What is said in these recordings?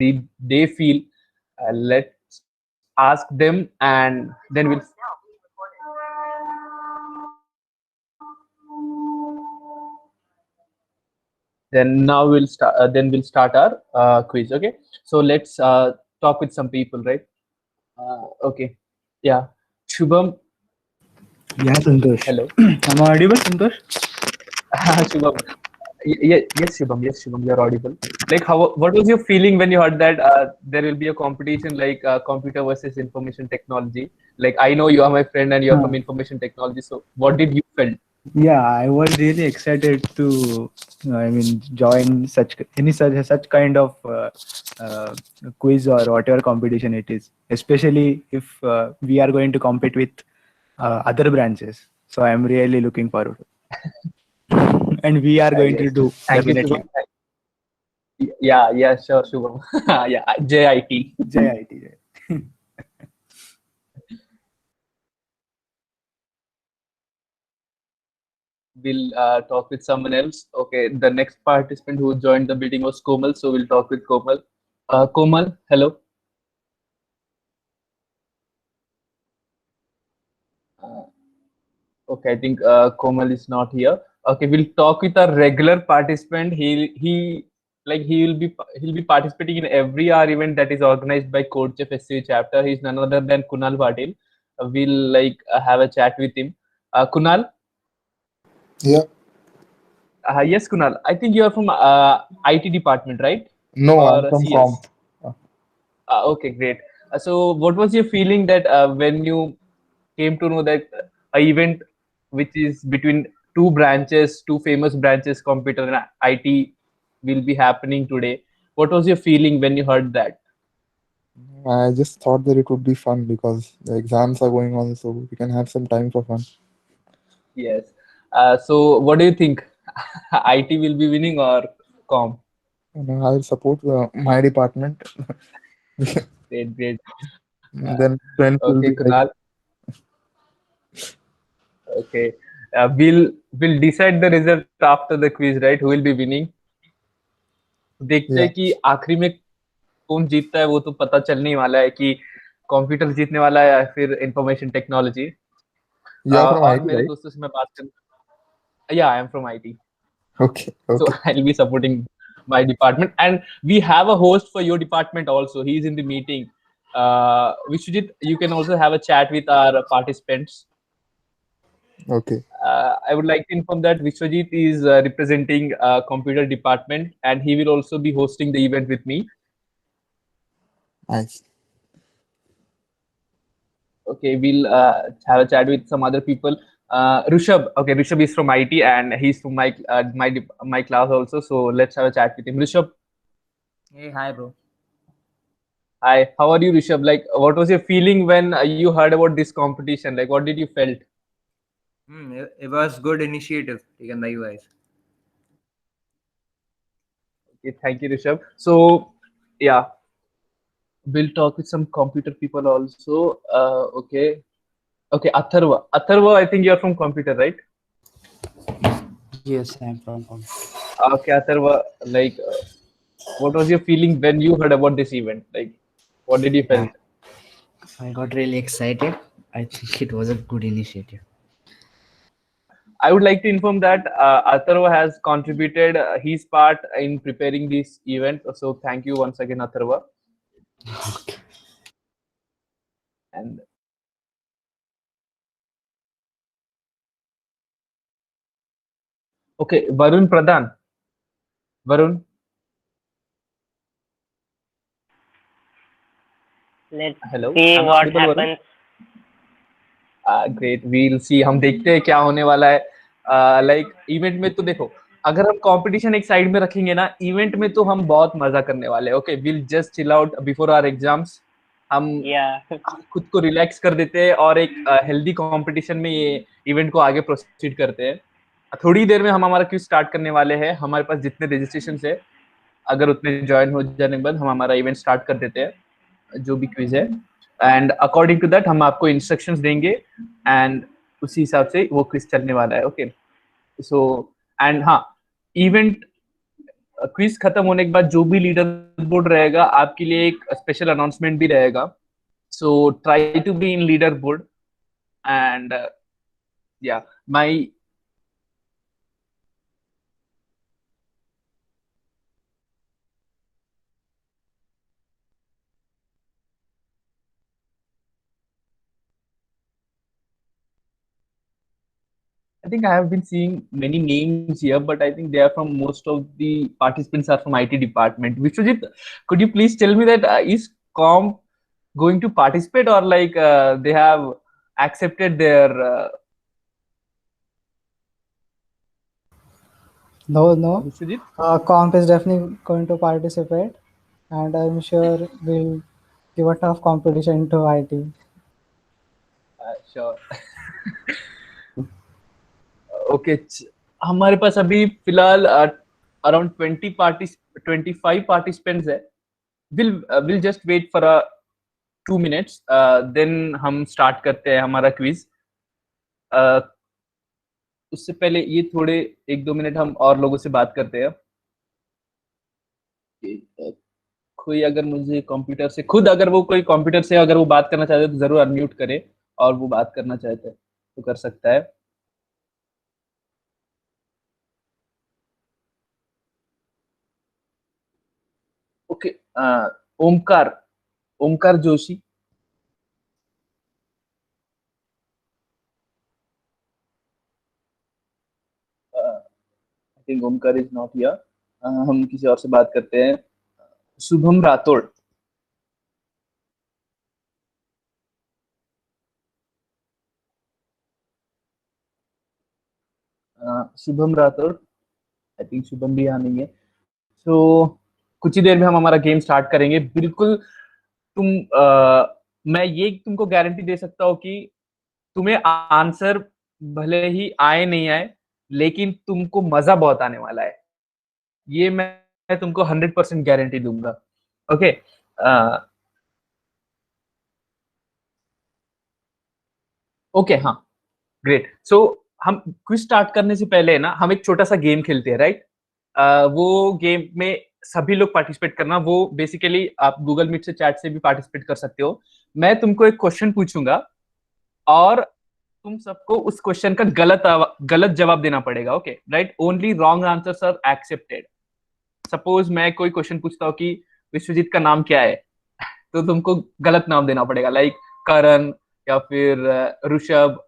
they feel. Let's ask them, and then we'll start our quiz. Okay, so let's talk with some people, right? Okay, yeah. Shubham, Yeah, Santosh. hello. Am I audible, Santosh? Shubham, yes, Shubham, you're audible. Like, what was your feeling when you heard that there will be a competition like computer versus information technology? Like, I know you are my friend and you're from Uh, information technology. So, what did you felt? yeah, I was really excited to, I mean, join such kind of quiz or whatever competition it is. Especially if we are going to compete with other branches. So I'm really looking forward, and we are going to Yes. do Thank you, definitely. Shubham. Yeah, sure, Shubham. Yeah, JIT. JIT. We'll talk with someone else. Okay, the next participant who joined the meeting was Komal, so we'll talk with Komal. Komal, hello. Uh, okay, I think Komal is not here. Okay, we'll talk with our regular participant. He'll be participating in every R event that is organized by CodeChef SCU chapter. He's none other than Kunal Patil. We'll have a chat with him. Kunal, Yeah. yes, Kunal. I think you are from IT department, right? No, I'm Or from Com. CS? Okay, great. So, what was your feeling that when you came to know that a event which is between two branches, two famous branches, computer and IT, will be happening today? What was your feeling when you heard that? I just thought that it would be fun because the exams are going on, so we can have some time for fun. Yes. So, what do you think? IT will be winning or com? I'll support my department. Great, great. Then friends will Okay, be like, Kunal. Okay. We'll decide the result after the quiz, right? Who will be winning? देखते yeah, हैं कि आखिरी में कौन जीतता है, वो तो पता चलने ही वाला है कि कंप्यूटर जीतने वाला है या फिर information technology. you are from और IT, मेरे right? दोस्तों से मैं बात कर, या I am from IT, Okay, so okay. I'll be supporting my department, and we have a host for your department also. He's in the meeting. Vishwajit, you can also have a chat with our participants. Okay, I would like to inform that Vishwajit is representing computer department, and he will also be hosting the event with me. nice. Okay, we'll have a chat with some other people. Rishabh, okay, Rishabh is from IT and he's from my class also. So let's have a chat with him. Rishabh, Hey, hi, bro. hi, how are you, Rishabh? Like, what was your feeling when you heard about this competition? Like, what did you felt? It was good initiative taken by you guys. Okay, thank you, Rishabh. So, yeah, we'll talk with some computer people also. Okay, Atharva, I think you're from computer, right? Yes, I'm from home. Okay, Atharva, what was your feeling when you heard about this event? Like, what did you Yeah, felt? I got really excited. I think it was a good initiative. I would like to inform that Atharva has contributed his part in preparing this event. So thank you once again, Atharva. And okay, Varun Pradhan. Varun, Let's hello. see Am I what audible, Varun? happens. Great, we'll see, हम देखते हैं क्या होने वाला है। Like event में तो देखो, अगर हम कंपटीशन एक साइड में रखेंगे ना, इवेंट में तो हम बहुत मजा करने वाले हैं। Okay, will just chill out before our exams. हम Yeah. खुद को रिलैक्स कर देते हैं और एक हेल्दी कंपटीशन में ये इवेंट को आगे प्रोसीड करते हैं। थोड़ी देर में हम हमारा क्विज स्टार्ट करने वाले हैं। हमारे पास जितने रजिस्ट्रेशन है, अगर उतने ज्वाइन हो जाने के बाद हम हमारा इवेंट स्टार्ट कर देते हैं, जो भी क्विज है। एंड अकॉर्डिंग टू दैट हम आपको इंस्ट्रक्शंस देंगे, एंड उसी हिसाब से वो क्विज चलने वाला है। ओके, सो एंड हाँ, इवेंट क्विज खत्म होने के बाद जो भी लीडर बोर्ड रहेगा आपके लिए एक स्पेशल अनाउंसमेंट भी रहेगा. So try to be in leaderboard and yeah, my I think I have been seeing many names here, but I think they are from most of the participants are from IT department. Vishwajit, could you please tell me that is comp going to participate or like they have accepted their No. Vishwajit? Comp is definitely going to participate, and I'm sure we'll give a tough competition to IT. Sure. Okay, हमारे पास अभी फिलहाल around 25 participants है. Will just wait for 2 minutes, then हम start करते हैं हमारा quiz. उससे पहले ये थोड़े 1-2 मिनट हम और लोगों से बात करते हैं. कोई अगर मुझे कंप्यूटर से खुद अगर वो कोई कंप्यूटर से अगर वो बात करना चाहते हैं तो जरूर अनम्यूट करे और वो बात करना चाहते हैं तो कर सकता है. Okay, Omkar Omkar Joshi. I think Omkar is not here. हम किसी और से बात करते हैं. शुभम राठौड़. शुभम राठौड़, आई थिंक शुभम भी यहाँ नहीं है. सो कुछ ही देर में हम हमारा गेम स्टार्ट करेंगे. बिल्कुल तुम मैं ये तुमको गारंटी दे सकता हूँ कि तुम्हें आंसर भले ही आए नहीं आए लेकिन तुमको मजा बहुत आने वाला है. ये मैं तुमको 100% गारंटी दूंगा. ओके, ओके, हाँ, ग्रेट. सो हम क्विज स्टार्ट करने से पहले ना हम एक छोटा सा गेम खेलते हैं, राइट? वो गेम में सभी लोग पार्टिसिपेट करना. वो बेसिकली आप गूगल मीट से चैट से भी पार्टिसिपेट कर सकते हो. मैं तुमको एक क्वेश्चन पूछूंगा और तुम सबको उस क्वेश्चन का गलत जवाब देना पड़ेगा. Okay, right? Only wrong answers are accepted. Suppose मैं कोई क्वेश्चन पूछता हूँ कि विश्वजीत का नाम क्या है, तो तुमको गलत नाम देना पड़ेगा, लाइक करण या फिर ऋषभ.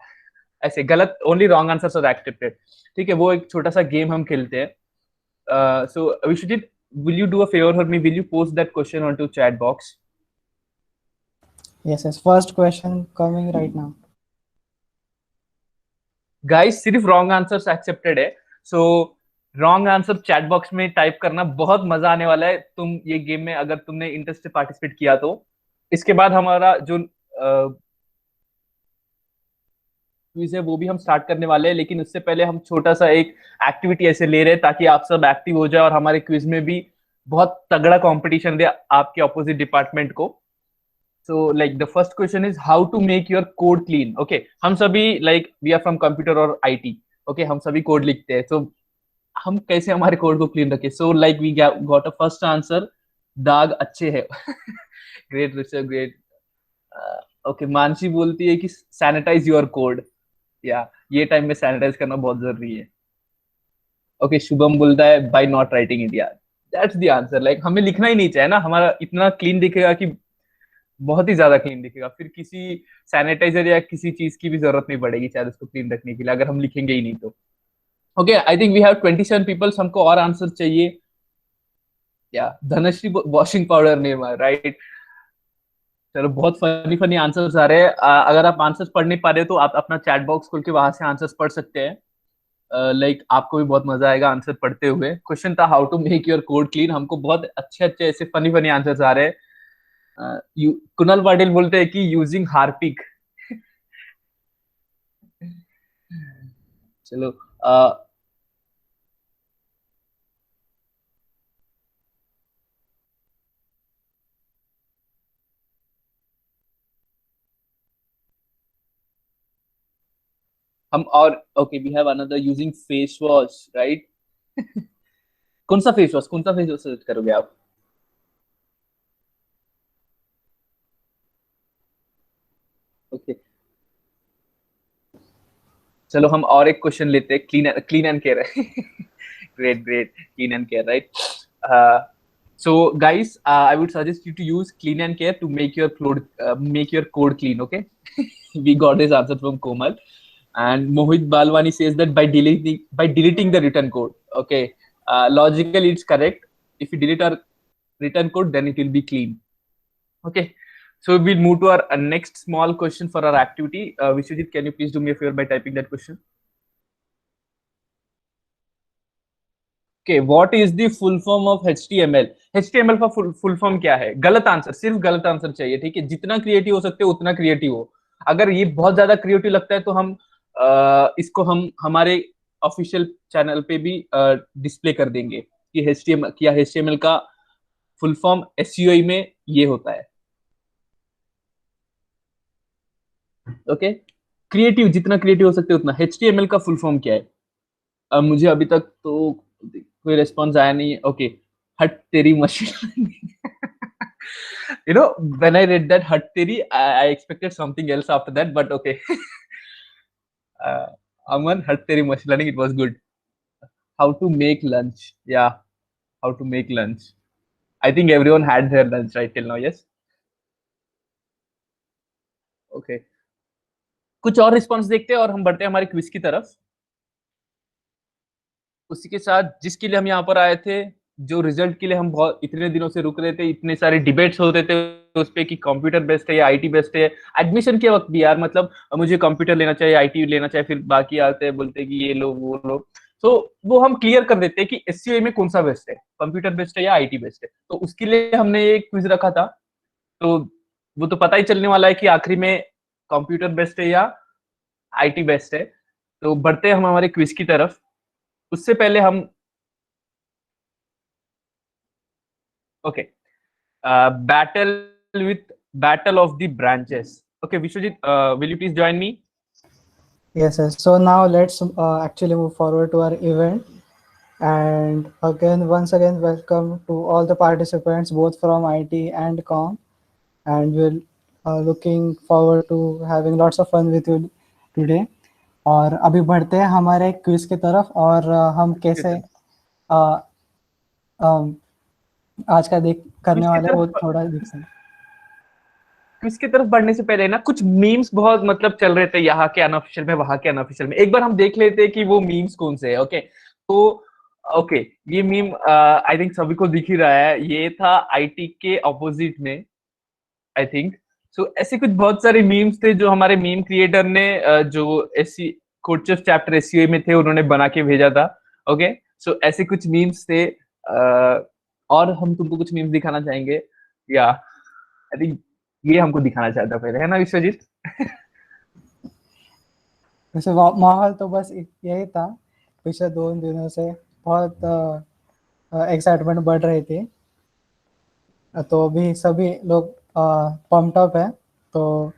ऐसे गलत, only wrong answers are accepted. ठीक है, वो एक छोटा सा गेम हम खेलते हैं. सो Vishwajeet, will you do a favor for me? Will you post that question onto chat box? Yes. First question coming right now. Guys, सिर्फ रॉन्ग आंसर्स एक्सेप्टेड है. So wrong answer chat box में type करना. बहुत मजा आने वाला है तुम ये गेम में अगर तुमने इंटरेस्ट से पार्टिसिपेट किया तो. इसके बाद हमारा जो क्विज है वो भी हम स्टार्ट करने वाले हैं, लेकिन उससे पहले हम छोटा सा एक एक्टिविटी ऐसे ले रहे हैं ताकि आप सब एक्टिव हो जाए और हमारे क्विज में भी बहुत तगड़ा कंपटीशन दे आपके ऑपोजिट डिपार्टमेंट को. So like the first question is how to make your code clean. Okay, हम सभी like we are from computer और आईटी. ओके, हम सभी कोड लिखते हैं. तो हम कैसे हमारे कोड को क्लीन रखें? So like we got a first answer, दाग अच्छे है. Great Rishabh, great. Okay, Mansi बोलती है कि सैनिटाइज योर कोड. या ये टाइम में सैनिटाइज करना बहुत जरूरी है. ओके, शुभम बोलता है by not writing India. That's the answer. Like हमें लिखना ही नहीं चाहिए ना, हमारा इतना क्लीन दिखेगा कि बहुत ही ज्यादा क्लीन दिखेगा. फिर किसी सैनिटाइजर या किसी चीज की भी जरूरत नहीं पड़ेगी शायद उसको क्लीन रखने के लिए, अगर हम लिखेंगे ही नहीं तो. Okay, I think we have 27 peoples. हमको और आंसर चाहिए. या धनश्री वॉशिंग पाउडर नेम है, राइट? चलो, बहुत फनी फनी आंसर्स आ रहे हैं. अगर आप आंसर्स पढ़ नहीं पा रहे हो तो आप अपना चैट बॉक्स खोल के वहां से आंसर्स पढ़ सकते हैं. लाइक आपको भी बहुत मजा आएगा आंसर पढ़ते हुए. क्वेश्चन था how to make your code clean. हमको बहुत अच्छे अच्छे ऐसे फनी फनी आंसर्स आ रहे हैं. कुणाल पाटिल बोलते हैं कि यूजिंग हार्पिक. चलो, हम और okay we have another using face wash, right? कौन सा फेस वॉश सजेस्ट करोगे आप? ओके, चलो हम और एक क्वेश्चन लेते हैं, clean and care great great, clean and care, right? So guys, I would suggest you to use clean and care to make your code clean. Okay, we got this answer from Komal, and Mohit Balwani says that by deleting the return code. Okay, logically it's correct. If you delete our return code, then it will be clean. Okay, so we'll move to our next small question for our activity. Vishwajit, can you please do me a favor by typing that question? Okay, what is the full form of HTML? HTML का full form क्या है? गलत answer, सिर्फ गलत answer चाहिए, ठीक है? जितना क्रिएटिव हो सकते हो उतना क्रिएटिव हो। अगर ये बहुत ज्यादा क्रिएटिव लगता है तो हम इसको हम हमारे ऑफिशियल चैनल पे भी डिस्प्ले कर देंगे कि HTML का फुल फॉर्म SEO में ये होता है। ओके, क्रिएटिव, जितना क्रिएटिव हो सकते हो उतना। HTML का फुल फॉर्म क्या है? मुझे अभी तक तो कोई रिस्पॉन्स आया नहीं है। ओके, हट तेरी machine. You know, when I read that हट तेरी, I expected something else after that, but okay. Aman, हट तेरी machine learning, it was good. How to make lunch? Yeah, how to make lunch. I think everyone had their lunch right till now, yes? Okay. कुछ और response देखते हैं और हम बढ़ते हैं हमारे क्विज की तरफ। उसी के साथ जिसके लिए हम यहाँ पर आए थे, जो रिजल्ट के लिए हम बहुत इतने दिनों से रुक रहे थे, इतने सारे डिबेट्स होते थे उस पे कि कंप्यूटर बेस्ट है या आईटी बेस्ट है। एडमिशन के वक्त भी यार, मतलब मुझे कंप्यूटर लेना चाहिए, आईटी लेना चाहिए, फिर बाकी आते हैं बोलते हैं कि ये लो वो लो। तो वो हम क्लियर कर देते हैं कि एससीओ में कौन सा बेस्ट है, कंप्यूटर बेस्ट है या आईटी बेस्ट है। तो उसके लिए हमने एक क्विज रखा था, तो वो तो पता ही चलने वाला है कि आखिरी में कंप्यूटर बेस्ट है या आईटी बेस्ट है। तो बढ़ते हैं हम हमारे क्विज की तरफ। उससे पहले हम okay, battle of the branches. Okay, Vishwajit, will you please join me? Yes, yes. So now let's actually move forward to our event. And once again, welcome to all the participants, both from IT and Com. And we're looking forward to having lots of fun with you today. और अभी बढ़ते हैं हमारे quiz की तरफ, और हम कैसे आज का करने वाले हैं वो थोड़ा देख सकते। क्विज की तरफ बढ़ने से पहले ना कुछ मीम्स बहुत मतलब चल रहे थे, यहाँ के अनऑफिशियल में, वहां के अनऑफिशियल में। एक बार हम देख लेते हैं कि वो मीम्स कौन से हैं। ओके, तो ओके, ये मीम आई थिंक सभी को दिख ही रहा है। ये था आईटी के ऑपोजिट में, आई थिंक सो। ऐसे कुछ बहुत सारे मीम्स थे जो हमारे मीम क्रिएटर ने जो कोडचेफ चैप्टर एसईओ में थे उन्होंने बना के भेजा था। ओके, सो ऐसे कुछ मीम्स थे, और हम तुमको कुछ मीम्स दिखाना चाहेंगे, या आई थिंक ये हमको दिखाना चाहता पहले, है ना विश्वजीत? वैसे माहौल तो बस यही था, पिछले 2 दिनों से बहुत एक्साइटमेंट बढ़ रही थी, तो अभी सभी लोग पम्प्ड अप है। तो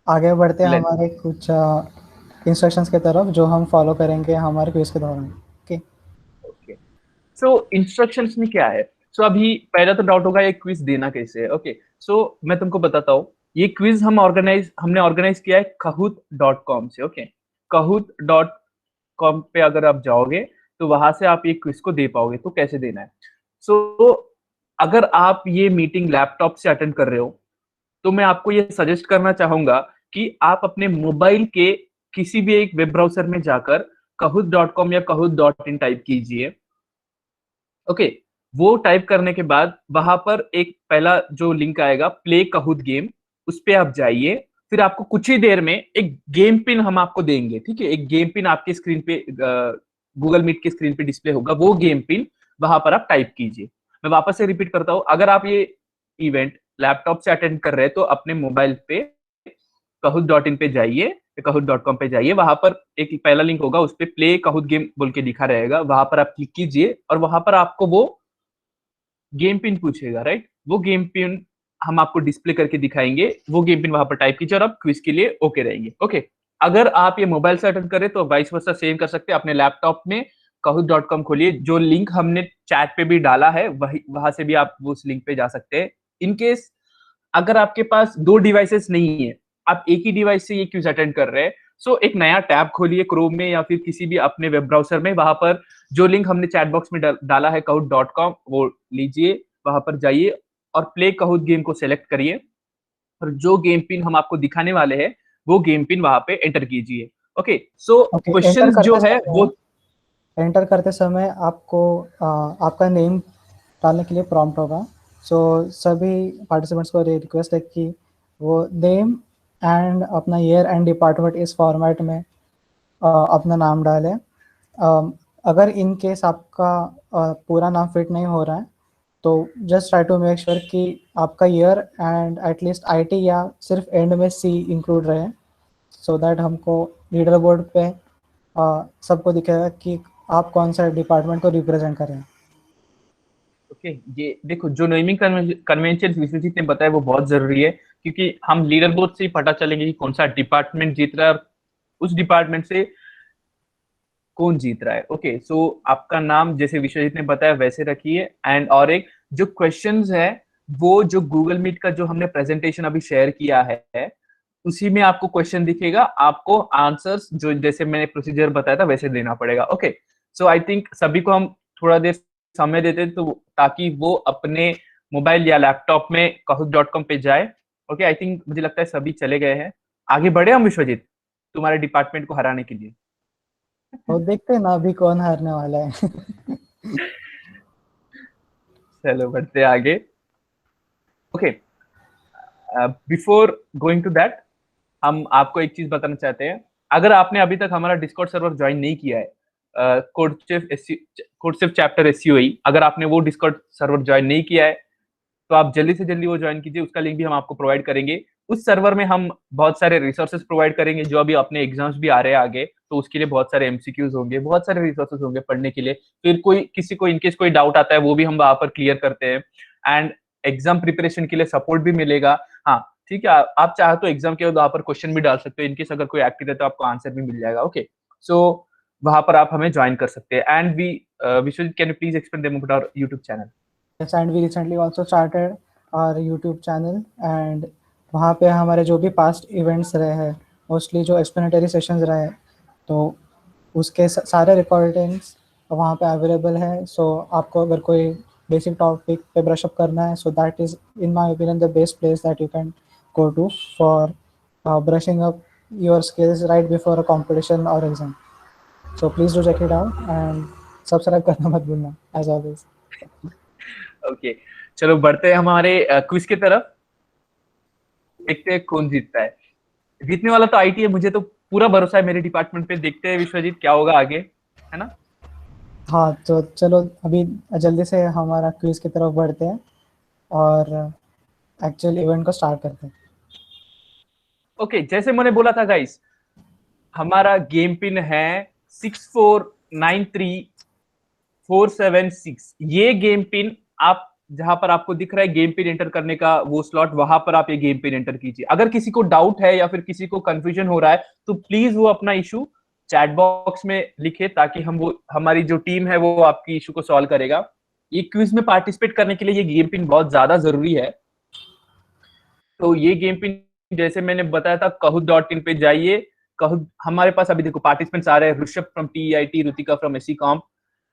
आगे बढ़ते हैं हमारे कुछ इंस्ट्रक्शंस की तरफ जो हम फॉलो करेंगे हमारे क्विज के दौरान। ओके, सो इंस्ट्रक्शंस में क्या है? सो अभी पहला तो डाउट होगा ये क्विज देना कैसे है। ओके, सो मैं तुमको बताता हूँ। ये क्विज हमने ऑर्गेनाइज किया है kahoot.com से। ओके, kahoot.com पे अगर आप जाओगे तो वहां से आप ये क्विज को दे पाओगे। तो कैसे देना है? सो अगर आप ये मीटिंग लैपटॉप से अटेंड कर रहे हो तो मैं आपको ये सजेस्ट करना चाहूंगा कि आप अपने मोबाइल के किसी भी एक वेब ब्राउजर में जाकर kahoot.com या kahoot.in टाइप कीजिए। ओके, वो टाइप करने के बाद वहां पर एक पहला जो लिंक आएगा, प्ले काहूत गेम, उस पे आप जाइए। फिर आपको कुछ ही देर में एक गेम पिन हम आपको देंगे, ठीक है? एक गेम पिन आपके स्क्रीन पे, गूगल मीट के स्क्रीन पे डिस्प्ले होगा। वो गेम पिन वहां पर आप टाइप कीजिए। मैं वापस से रिपीट करता हूं, अगर आप ये इवेंट लैपटॉप से अटेंड कर रहे हैं तो अपने मोबाइल पे kahoot.in पे जाइए, kahoot.com पे जाइए। वहां पर एक पहला लिंक होगा, उस पे प्ले काहूत गेम बोल के लिखा रहेगा, वहां पर आप क्लिक कीजिए और वहां पर आपको वो गेम पिन पूछेगा, राइट? वो गेम पिन हम आपको डिस्प्ले करके दिखाएंगे। वो गेम पिन वहां पर टाइप कीजिए और आप क्विज के लिए ओके रहेंगे। ओके, अगर आप ये मोबाइल से अटेंड करें तो वाइस वर्सा सेम कर सकते हैं। अपने लैपटॉप में kahoot.com खोलिए, जो लिंक हमने चैट पे भी डाला है वही वहां से भी आप उस लिंक पे जा सकते हैं। इन केस अगर आपके पास 2 डिवाइसेस नहीं है, आप एक ही डिवाइस से ये क्विज अटेंड कर रहे हैं, सो एक नया टैब खोलिए क्रोम में या फिर किसी भी अपने वेब ब्राउज़र में, वहाँ पर जो लिंक हमने चैट बॉक्स में डाला है kahoot.com वो लीजिए, वहाँ पर जाइए और प्ले काहूट गेम को सेलेक्ट करिए और जो गेम पिन हम आपको दिखाने वाले हैं, वो गेम पिन वहाँ पे एंटर कीजिए। ओके, सो ओके, क्वेश्चंस जो है वो एंटर करते समय आपको आपका नेम डालने के लिए प्रॉम्प्ट होगा। सो सभी पार्टिसिपेंट्स को रिक्वेस्ट है कि वो नेम एंड अपना ईयर एंड डिपार्टमेंट इस फॉर्मेट में अपना नाम डालें। अगर इन केस आपका पूरा नाम फिट नहीं हो रहा है तो just try to make sure कि आपका ईयर एंड एटलीस्ट आईटी या सिर्फ एंड में सी इंक्लूड रहे, सो दैट हमको लीडर बोर्ड पे सबको दिखेगा कि आप कौन सा डिपार्टमेंट को रिप्रेजेंट कर रहे हैं। ओके, ये देखो जो नेमिंग कन्वेंशन विश्वजीत ने बताया वो बहुत जरूरी है, क्योंकि हम लीडर बोर्ड से ही पता चलेंगे कि कौन सा डिपार्टमेंट जीत रहा है और उस डिपार्टमेंट से कौन जीत रहा है। ओके, सो आपका नाम जैसे विश्वजीत ने बताया वैसे रखिए एंड और एक जो क्वेश्चंस है वो जो गूगल मीट का जो हमने प्रेजेंटेशन अभी शेयर किया है उसी में आपको क्वेश्चन दिखेगा, आपको आंसर्स जो जैसे मैंने प्रोसीजर बताया था वैसे देना पड़ेगा। ओके, सो आई थिंक सभी को हम थोड़ा देर समय देते हैं तो ताकि वो अपने मोबाइल या लैपटॉप में kahoot.com पे जाए। ओके, आई थिंक मुझे लगता है सभी चले गए हैं। आगे बढ़े हम विश्वजीत तुम्हारे डिपार्टमेंट को हराने के लिए। तो देखते हैं ना अभी कौन हारने वाला है। चलो बढ़ते आगे। Okay, before going to that हम आपको एक चीज बताना चाहते हैं। अगर आपने अभी तक हमारा डिस्कॉर्ड सर्वर ज्वाइन नहीं किया है, कोडसेफ चैप्टर एसयूई, अगर आपने वो डिस्कॉर्ड सर्वर ज्वाइन नहीं किया है तो आप जल्दी से जल्दी वो ज्वाइन कीजिए, उसका लिंक भी हम आपको प्रोवाइड करेंगे। उस सर्वर में हम बहुत सारे रिसोर्सेज प्रोवाइड करेंगे, जो अभी अपने एग्जाम्स भी आ रहे हैं आगे, तो उसके लिए बहुत सारे एमसीक्यूज होंगे, बहुत सारे रिसोर्सेज होंगे पढ़ने के लिए। फिर कोई किसी को इनकेस कोई डाउट आता है वो भी हम वहां पर क्लियर करते हैं एंड एग्जाम प्रिपरेशन के लिए सपोर्ट भी मिलेगा। हाँ ठीक है, आप चाहे तो एग्जाम के बाद वहां पर क्वेश्चन भी डाल सकते हो, इनकेस अगर कोई एक्टिव है तो आपको आंसर भी मिल जाएगा। ओके, सो वहां पर आप हमें ज्वाइन कर सकते हैं and we Vishwajeet can you please explain them about our YouTube channel. Yes, and we recently also started our YouTube channel and वहाँ पे हमारे जो भी पास्ट इवेंट्स रहे हैं, मोस्टली जो एक्सप्लेनेटरी सेशंस रहे हैं, तो उसके सारे रिकॉर्डिंग्स वहाँ पे अवेलेबल है। सो आपको अगर कोई बेसिक टॉपिक पे ब्रश अप करना है, so that is in my opinion the best place that you can go to for brushing up your skills right before a competition और exam. So please do check it out and subscribe करना मत भूलना as always. Okay, चलो बढ़ते हैं हमारे quiz की तरफ। देखते हैं कौन जीतता है। जीतने वाला तो आईटी है, मुझे तो पूरा भरोसा है मेरे डिपार्टमेंट पे। देखते हैं विश्वजीत क्या होगा आगे, है ना। हाँ तो चलो अभी जल्दी से हमारा क्विज की तरफ बढ़ते हैं और एक्चुअल इवेंट को स्टार्ट करते हैं। ओके, जैसे मैंने बोला था गाइस, हमारा गेम पिन है 6493476। ये गेम पिन आप जहां पर आपको दिख रहा है गेम पिन एंटर करने का वो स्लॉट, वहां पर आप ये गेम पिन एंटर कीजिए। अगर किसी को डाउट है या फिर किसी को कंफ्यूजन हो रहा है तो प्लीज वो अपना इशू चैट बॉक्स में लिखे, ताकि हम वो हमारी जो टीम है वो आपकी इशू को सॉल्व करेगा। ये क्विज में पार्टिसिपेट करने के लिए ये गेम पिन बहुत ज्यादा जरूरी है। तो ये गेम पिन जैसे मैंने बताया था, kahoot.in पे जाइए। काहूट हमारे पास अभी देखो पार्टिसिपेंट्स आ रहे हैं, Rishabh from TIT, Rutika from AC com.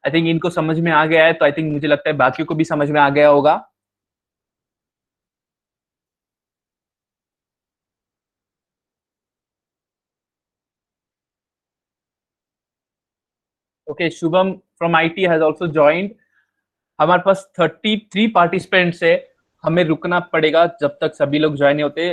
I think इनको समझ में आ गया है, तो आई थिंक मुझे लगता है बाकियों को भी समझ में आ गया होगा। Okay, Shubham from IT has also joined. हमारे पास 33 पार्टिसिपेंट्स है, हमें रुकना पड़ेगा जब तक सभी लोग ज्वाइन होते।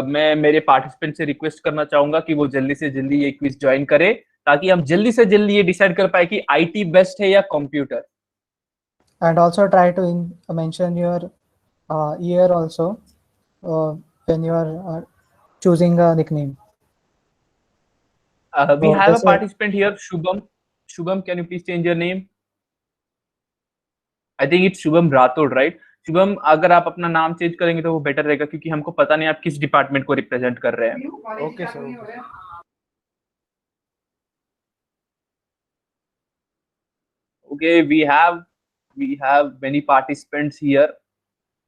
मैं मेरे पार्टिसिपेंट से रिक्वेस्ट करना चाहूंगा कि वो जल्दी से जल्दी ये क्विज ज्वाइन करे, ताकि हम जल्दी से जल्दी ये डिसाइड कर पाए कि आईटी बेस्ट है या computer. And also try to mention your year also when you are choosing a nickname. We तो have a जैसे participant here, Shubham. Shubham, can you please change your name? I think it's Shubham Rathod, right? Shubham, अगर आप अपना नाम change करेंगे तो वो better रहेगा, क्योंकि हमको पता नहीं आप किस डिपार्टमेंट को रिप्रेजेंट कर रहे हैं। Okay sir, okay. Okay, we have many participants here.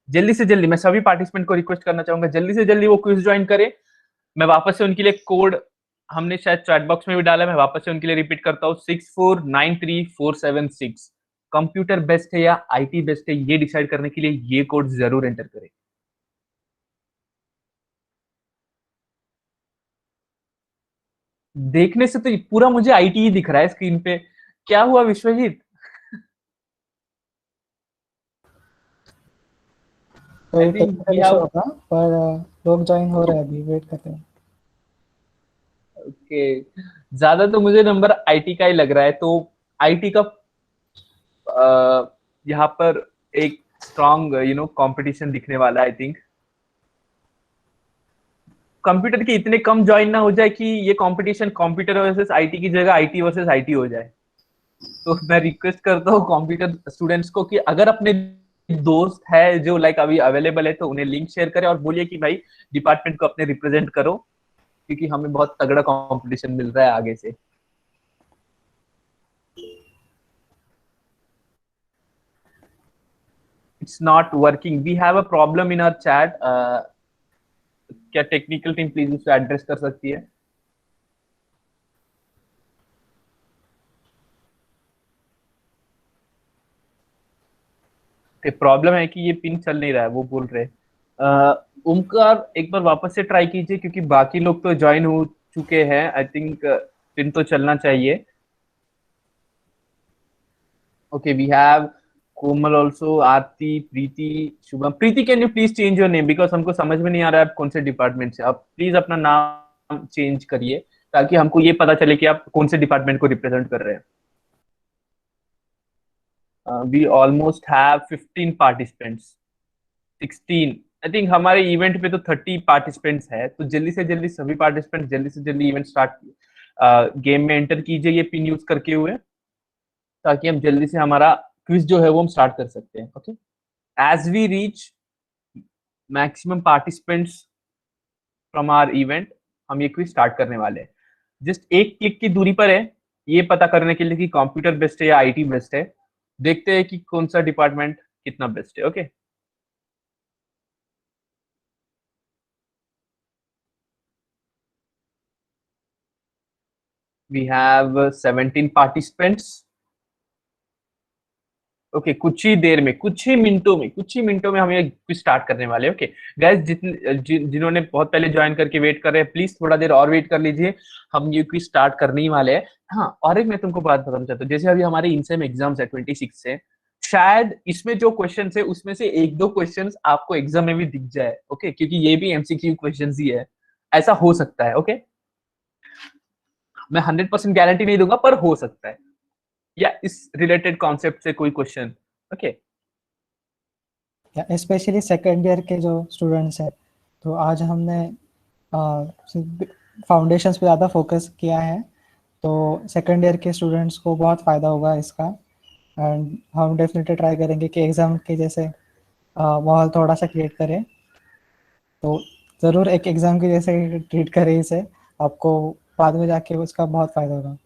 जल्दी से जल्दी मैं सभी पार्टिसिपेंट को रिक्वेस्ट करना चाहूंगा, जल्दी से जल्दी वो क्विज ज्वाइन करें। मैं वापस से उनके लिए कोड हमने शायद चैट बॉक्स में भी डाला है, मैं वापस से उनके लिए रिपीट करता हूँ, 6493476। कंप्यूटर बेस्ट है या आईटी बेस्ट है, ये डिसाइड करने के लिए ये कोड जरूर एंटर करें। देखने से तो पूरा मुझे आईटी ही दिख रहा है स्क्रीन पे। क्या हुआ विश्वजीत? तो I think technical we issue have, होगा, पर लोग ज्वाइन हो रहे हैं, अभी वेट करते हैं। ओके, ज्यादा तो मुझे नंबर आईटी का ही लग रहा है, तो आईटी का यहाँ पर एक स्ट्रॉन्ग कंपटीशन दिखने वाला है। आई थिंक कंप्यूटर के इतने कम ज्वाइन ना हो जाए कि ये कंपटीशन कंप्यूटर वर्सेस आईटी की जगह आईटी वर्सेस आईटी हो जाए। तो मैं रिक्वेस्ट करता हूँ कंप्यूटर स्टूडेंट्स को कि अगर अपने दोस्त है जो लाइक अभी अवेलेबल है तो उन्हें लिंक शेयर करें और बोलिए कि भाई डिपार्टमेंट को अपने रिप्रेजेंट करो, क्योंकि हमें बहुत तगड़ा कंपटीशन मिल रहा है आगे से। It's not working, we have a problem in our chat. क्या टेक्निकल टीम प्लीज उसे एड्रेस कर सकती है? प्रॉब्लम है कि ये पिन चल नहीं रहा है, वो बोल रहे हैं। ओमकार एक बार वापस से ट्राई कीजिए, क्योंकि बाकी लोग तो ज्वाइन हो चुके हैं। आई थिंक पिन तो चलना चाहिए। Okay, we have Komal also, Aarti, Preeti, Shubham. Preeti can you please change your name, because हमको समझ में नहीं आ रहा है आप कौन से डिपार्टमेंट से। आप प्लीज अपना नाम चेंज करिए ताकि हमको ये पता चले कि आप कौन से डिपार्टमेंट को रिप्रेजेंट कर रहे हैं। We almost have 15 participants, 16। I think हमारे इवेंट पे तो 30 पार्टिसिपेंट्स है, तो जल्दी से जल्दी सभी पार्टिसिपेंट जल्दी से जल्दी इवेंट स्टार्ट गेम में एंटर कीजिए ये पिन यूज करके हुए, ताकि हम जल्दी से हमारा क्विज जो है वो हम स्टार्ट कर सकते हैं। Okay, as we reach maximum participants from our event, हम ये क्विज स्टार्ट करने वाले हैं। जस्ट एक क्लिक की दूरी पर है ये पता करने के लिए कि कंप्यूटर बेस्ट है या आईटी बेस्ट है। देखते हैं कि कौन सा डिपार्टमेंट कितना बेस्ट है। Okay, we have 17 participants। Okay, कुछ ही देर में, कुछ ही मिनटों में हम ये क्विज स्टार्ट करने वाले हैं। ओके गाइस, जिन्होंने बहुत पहले ज्वाइन करके वेट कर रहे हैं, प्लीज थोड़ा देर और वेट कर लीजिए, हम ये क्विज स्टार्ट करने ही वाले हैं। हाँ, और एक मैं तुमको बात बताना चाहता हूँ, जैसे अभी हमारे इनसेम एग्जाम्स है 26 से, शायद इसमें जो क्वेश्चन है उसमें से एक दो क्वेश्चन आपको एग्जाम में भी दिख जाए। ओके, क्योंकि ये भी एमसीक्यू क्वेश्चन ही है, ऐसा हो सकता है। ओके, मैं 100% गारंटी नहीं दूंगा, पर हो सकता है, या इस रिलेटेड कॉन्सेप्ट से कोई question. Okay, specially second year के जो स्टूडेंट्स हैं, तो आज हमने फाउंडेशंस पे ज़्यादा फोकस किया है, तो सेकेंड ईयर के स्टूडेंट्स को बहुत फ़ायदा होगा इसका। एंड हम डेफिनेटली ट्राई करेंगे कि एग्ज़ाम के जैसे माहौल थोड़ा सा क्रिएट करें, तो ज़रूर एक एग्ज़ाम के जैसे ट्रीट करें इसे, आपको बाद में जाके उसका बहुत फ़ायदा होगा।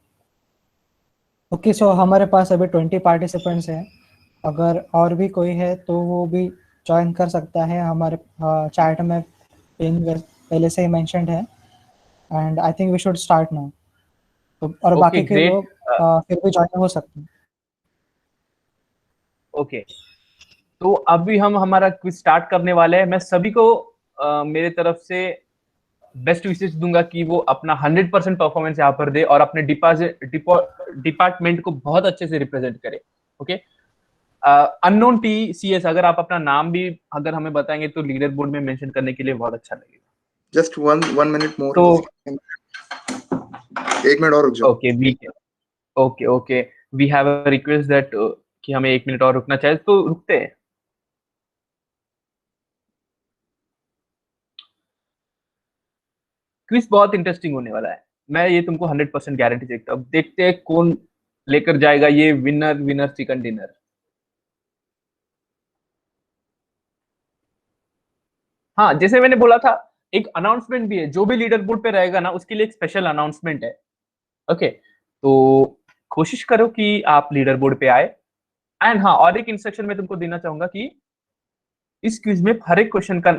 ओके, सो हमारे पास अभी 20 पार्टिसिपेंट्स हैं। अगर और भी कोई है तो वो भी ज्वाइन कर सकता है, हमारे चैट में पिन पहले से ही मेंशन्ड है। And I think we should start now. तो और बाकी के ग्रेट। लोग फिर भी ज्वाइन हो सकते हैं। ओके, तो अभी हम हमारा क्विज स्टार्ट करने वाले हैं। मैं सभी को मेरे तरफ से बेस्ट विशेष दूंगा कि वो अपना 100% परफॉर्मेंस यहाँ पर दे और अपने डिपार्टमेंट को बहुत अच्छे से रिप्रेजेंट करे। ओके, अननोन टीसीएस, अगर आप अपना नाम भी अगर हमें बताएंगे तो लीडर बोर्ड में मेंशन करने के लिए बहुत अच्छा लगेगा। Just one minute more. तो एक मिनट और रुक जाओ। Okay, we have a request that कि हमें 1 मिनट और रुकना चाहिए, तो रुकते हैं। क्विज बहुत इंटरेस्टिंग होने वाला है, मैं ये तुमको 100% गारंटी देता हूँ। देखते हैं कौन लेकर जाएगा ये विनर चिकन डिनर। हाँ, जैसे मैंने बोला था, एक अनाउंसमेंट भी है, जो भी लीडर बोर्ड पे रहेगा ना उसके लिए एक स्पेशल अनाउंसमेंट है। ओके, तो कोशिश करो कि आप लीडर बोर्ड पे आए। एंड हाँ, और एक इंस्ट्रक्शन मैं तुमको देना चाहूंगा कि इस क्विज में हर एक क्वेश्चन का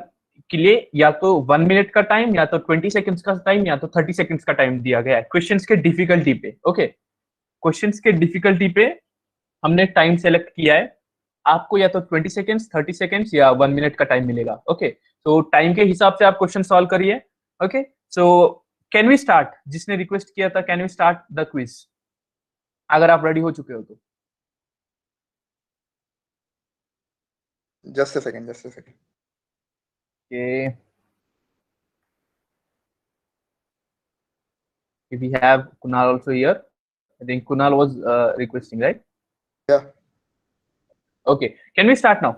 के लिए या तो 1 मिनट का टाइम, या तो 20 सेकंड्स का टाइम, या तो 30 सेकंड्स का टाइम दिया गया है क्वेश्चंस के डिफिकल्टी पे। ओके, क्वेश्चंस के डिफिकल्टी पे हमने टाइम सेलेक्ट किया है। आपको या तो 20 सेकंड्स, 30 सेकंड्स या 1 मिनट का टाइम मिलेगा। ओके, तो टाइम के हिसाब से आप क्वेश्चन सॉल्व करिए। Okay, so can we start? जिसने रिक्वेस्ट किया था, can we start the quiz? अगर आप रेडी हो चुके हो तो। Just a second, just a second. Okay. We have Kunal also here. I think Kunal was requesting, right? Yeah. Okay. Can we start now?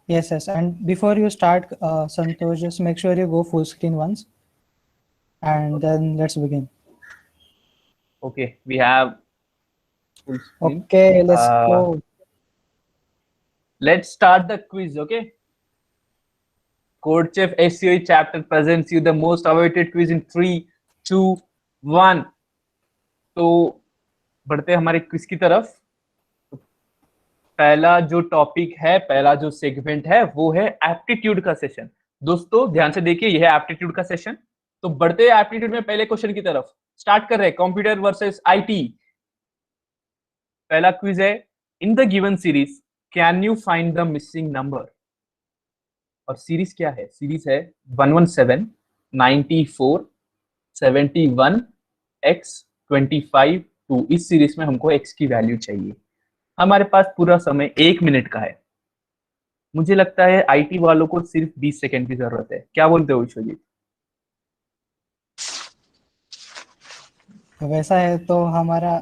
Yes, yes. And before you start, Santosh, just make sure you go full screen once, and then let's begin. Okay. We have full screen. Okay, let's go. Let's start the quiz. Okay. CodeChef SEO chapter presents you the most awaited quiz in 3, 2, 1. तो बढ़ते हैं हमारे quiz की तरफ। पहला जो topic है, पहला जो सेगमेंट है, वो है एप्टीट्यूड का सेशन। दोस्तों ध्यान से देखिए, यह है एप्टीट्यूड का सेशन। तो बढ़ते हैं एप्टीट्यूड में पहले क्वेश्चन की तरफ। स्टार्ट कर रहे हैं, कंप्यूटर वर्सेस आईटी। पहला क्विज है, in the given series can you find the missing number? और सीरीज क्या है? सीरीज है 117, 94, 71, x, 25, 2। इस सीरीज में हमको x की वैल्यू चाहिए। हमारे पास पूरा समय 1 मिनट का है। मुझे लगता है आईटी वालों को सिर्फ 20 सेकंड की जरूरत है। क्या बोलते हो विश्वजीत? वैसा है तो हमारा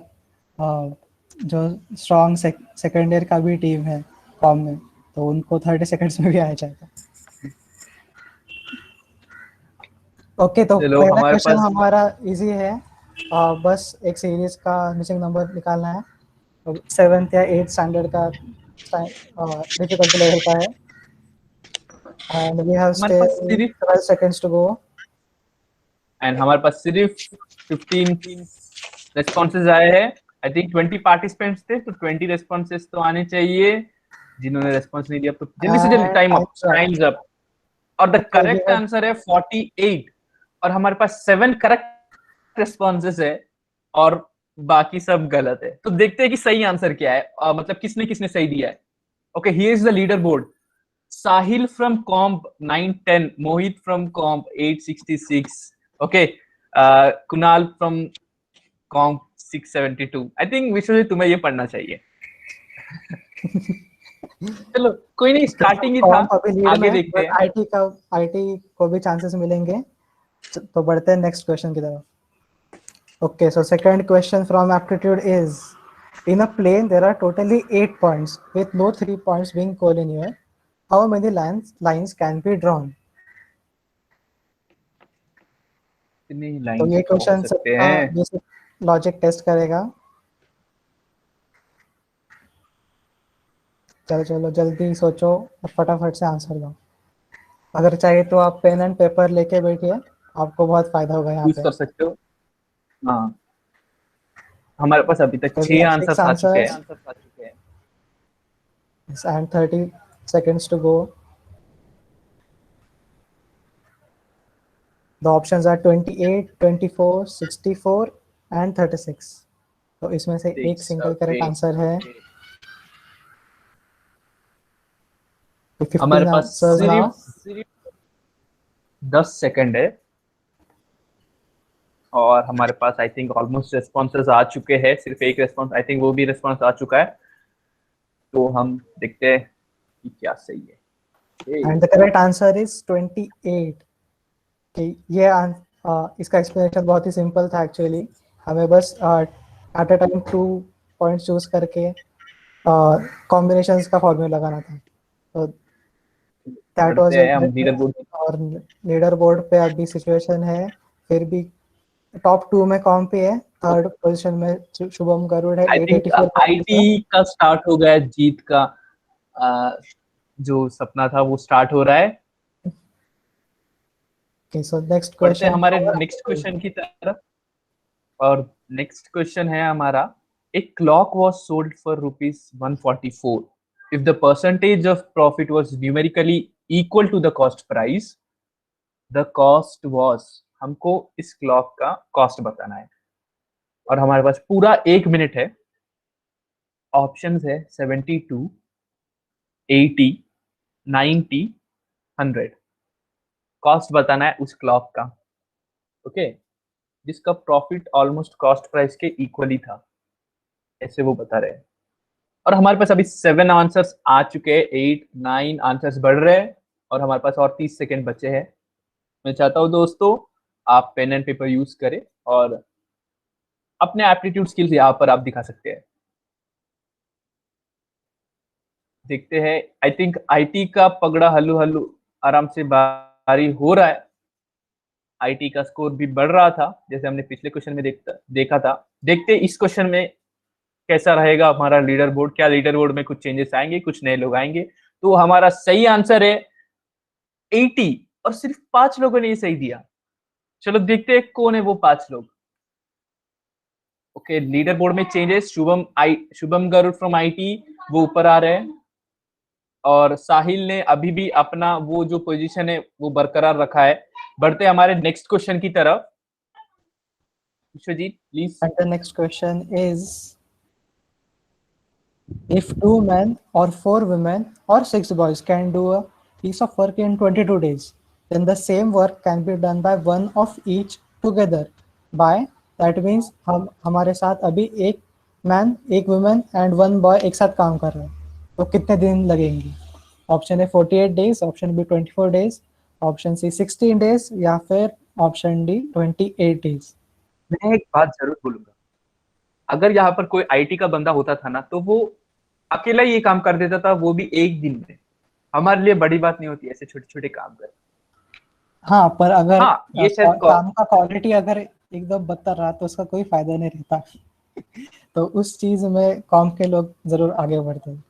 जो स्ट्रॉन्ग सेकेंड ईयर का भी टीम है कॉम में, तो उनको 30 सेकंड्स में भी आ जाएगा। ओके, तो चलो, पहला हमारे क्वेश्चन पास हमारा इजी है। बस एक सीरीज का मिसिंग नंबर निकालना है। 7th या 8th स्टैंडर्ड का डिफिकल्टी लेवल का है। एंड वी हैव हमारे पास सिर्फ 12 seconds to go. एंड हमारे पास सिर्फ 15 रेस्पॉन्सेज आए हैं। आई थिंक 20 पार्टिसिपेंट्स थे, तो 20 रेस्पॉन्सेज तो आने चाहिए। जिन्होंने रेस्पॉन्स नहीं दिया तो जल्दी से जल्दी टाइम अप, टाइम्स अप। और द करेक्ट आंसर है 48। और हमारे पास 7 करेक्ट रेस्पॉन्सेज है और बाकी सब गलत है। तो देखते हैं कि सही आंसर क्या है, मतलब किसने किसने सही दिया है। Okay, here is the leader board. Sahil from comp 910, Mohit from comp 866, okay, Kunal from comp 672। I think Vishwajeet तुम्हें ये पढ़ना चाहिए। चलो कोई नहीं, स्टार्टिंग ही था, आगे देखते हैं। आईटी को भी चांसेस मिलेंगे। तो बढ़ते हैं नेक्स्ट क्वेश्चन की तरफ। Okay, so second question from aptitude is, in a plane there are totally 8 points with no 3 points being collinear. How many lines can be drawn? कितनी तो लाइंस ये हो क्वेश्चन सकते हैं? बेसिक लॉजिक टेस्ट करेगा। चलो चलो जल्दी सोचो और फटाफट से आंसर दो। अगर चाहिए तो आप पेन एंड पेपर लेके बैठिए, आपको बहुत फायदा होगा यहाँ यूज पे। कर सकते हो। हाँ, हमारे पास अभी तक 6 आंसर्स आ चुके हैं। And 30 seconds to go. The options are 28, 24, 64 and 36. तो इसमें से एक सिंगल करेक्ट आंसर है। हमारे पास सिर्फ 10 सेकंड है और हमारे पास आई थिंक ऑलमोस्ट रेस्पॉन्सेज आ चुके हैं। सिर्फ एक रेस्पॉन्स, आई थिंक वो भी रेस्पॉन्स आ चुका है। तो हम देखते हैं कि क्या सही है। And the correct answer is 28। ये इसका एक्सप्लेनेशन बहुत ही सिंपल था एक्चुअली। हमें बस at a time 2 points choose करके कॉम्बिनेशंस का फॉर्मूला लगाना था। तो दैट वाज और लीडर बोर्ड पे अभी सिचुएशन है फिर भी टॉप 2 में कौन पे है? थर्ड पोजीशन में शुभम गरुड़ है 884। आईटी का स्टार्ट हो गया, जीत का जो सपना था वो स्टार्ट हो रहा है। ओके, सो नेक्स्ट क्वेश्चन हमारे नेक्स्ट क्वेश्चन की तरफ। और नेक्स्ट क्वेश्चन है हमारा, A clock was sold for rupees 144. If the percentage of profit was numerically equal to the cost price, the cost was, हमको इस क्लॉक का कॉस्ट बताना है और हमारे पास पूरा 1 मिनट है। ऑप्शंस है 72, 80, 90, 100। कॉस्ट बताना है उस क्लॉक का, ओके, जिसका प्रॉफिट ऑलमोस्ट कॉस्ट प्राइस के इक्वली था, ऐसे वो बता रहे हैं। और हमारे पास अभी 7 आंसर्स आ चुके हैं, 8, 9 आंसर्स बढ़ रहे हैं और हमारे पास और 30 सेकेंड बचे हैं। मैं चाहता हूँ दोस्तों आप पेन एंड पेपर यूज करें और अपने एप्टीट्यूड स्किल्स यहाँ पर आप दिखा सकते हैं। देखते हैं, आई थिंक आईटी का पगड़ा हल्लू हल्लू आराम से बारी हो रहा है। आईटी का स्कोर भी बढ़ रहा था जैसे हमने पिछले क्वेश्चन में देखा था। देखते इस क्वेश्चन में कैसा रहेगा हमारा लीडर बोर्ड, क्या लीडर बोर्ड में कुछ चेंजेस आएंगे, कुछ नए लोग आएंगे। तो हमारा सही आंसर है 80 और सिर्फ 5 लोगों ने ये सही दिया। चलो देखते हैं कौन है वो 5 लोग। ओके, लीडर बोर्ड में changes, Shubham Garud from IT वो ऊपर आ रहे हैं और साहिल ने अभी भी अपना वो जो पोजीशन है वो बरकरार रखा है। बढ़ते हमारे नेक्स्ट क्वेश्चन की तरफ। Vishwajeet please. And the next question is, if 2 men or 4 women or 6 boys can do a piece of work in 22 days, then the same work can be done by one of each together. By that means हम हमारे साथ अभी एक man, एक women and 1 boy एक साथ काम कर रहे हैं, तो कितने दिन लगेंगे? ऑप्शन है 48 days, option B 24 days, option C 16 days या फिर ऑप्शन डी 28 डेज। मैं एक बात जरूर बोलूंगा, अगर यहाँ पर कोई आईटी का बंदा होता था ना तो वो अकेला ही ये काम कर देता था, वो भी एक दिन में। हमारे लिए बड़ी बात नहीं होती ऐसे छोटे छोटे काम कर। हाँ, पर अगर हाँ, ये शायद काम का क्वालिटी अगर एकदम बदतर रहा तो उसका कोई फायदा नहीं रहता। तो उस चीज में कॉम के लोग जरूर आगे बढ़ते हैं।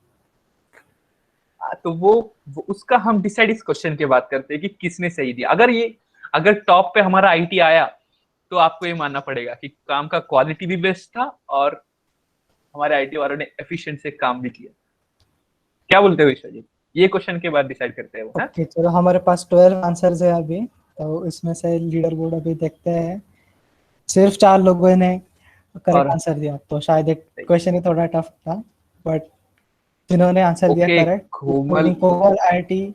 तो वो उसका हम डिसाइड इस क्वेश्चन के बाद करते हैं कि किसने सही दिया। अगर टॉप पे हमारा आईटी आया तो आपको ये मानना पड़ेगा कि काम का क्वालिटी भी बेस्ट था और हमारे आईटी वालों ने एफिशिएंट से काम भी किया। क्या बोलते हो विश्वजीत? ये क्वेश्चन के बाद डिसाइड करते हैं वो। ओके, चलो हमारे पास 12 आंसर्स है अभी, तो इसमें से लीडर बोर्ड अभी देखते हैं। सिर्फ 4 लोगों ने करेक्ट आंसर दिया, तो शायद एक क्वेश्चन ही थोड़ा टफ था, बट जिन्होंने आंसर दिया correct, Komal IT,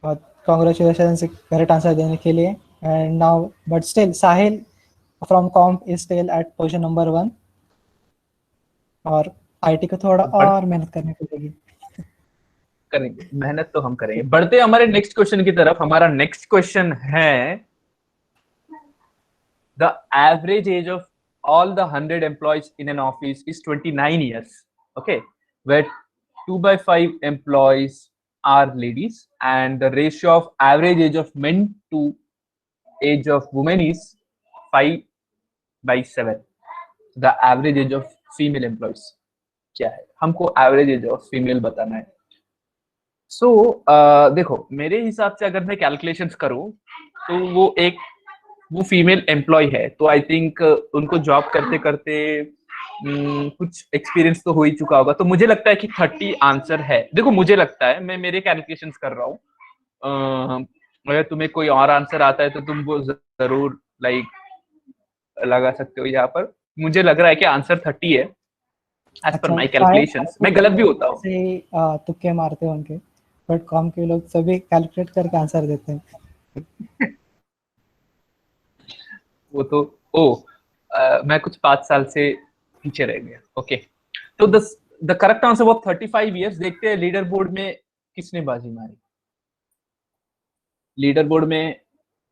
congratulations correct answer देने के लिए। And now but still Sahil from com is still at position number 1 और आईटी को थोड़ा और मेहनत करनी पड़ेगी। करेंगे, मेहनत तो हम करेंगे। बढ़ते हमारे नेक्स्ट क्वेश्चन की तरफ। हमारा नेक्स्ट क्वेश्चन है, the average age of all the 100 employees in an office is 29 years, okay, where 2/5 employees are ladies and the ratio of average age of men to age of women is 5/7. The average age of female employees क्या है? हमको average age of female बताना है। सो देखो, मेरे हिसाब से अगर मैं कैलकुलेशंस करूं तो वो फीमेल एम्प्लॉय है, तो आई थिंक उनको जॉब करते करते कुछ एक्सपीरियंस तो हो ही चुका होगा। तो मुझे लगता है कि 30 आंसर है। देखो मुझे लगता है, मैं मेरे कैलकुलेशंस कर रहा हूँ। अगर तुम्हें कोई और आंसर आता है तो तुम वो जरूर लगा सकते हो यहाँ पर। मुझे लग रहा है कि आंसर 30 है एज पर माय कैलकुलेशंस। मैं गलत भी होता हूँ, तुक्के मारते हैं उनके, बट कॉम के लोग सभी कैलकुलेट करके आंसर देते हैं। वो तो मैं कुछ 5 साल से पीछे रह गया। ओके, तो द करेक्ट आंसर वो 35 years। देखते हैं लीडर बोर्ड में किसने बाजी मारी। लीडर बोर्ड में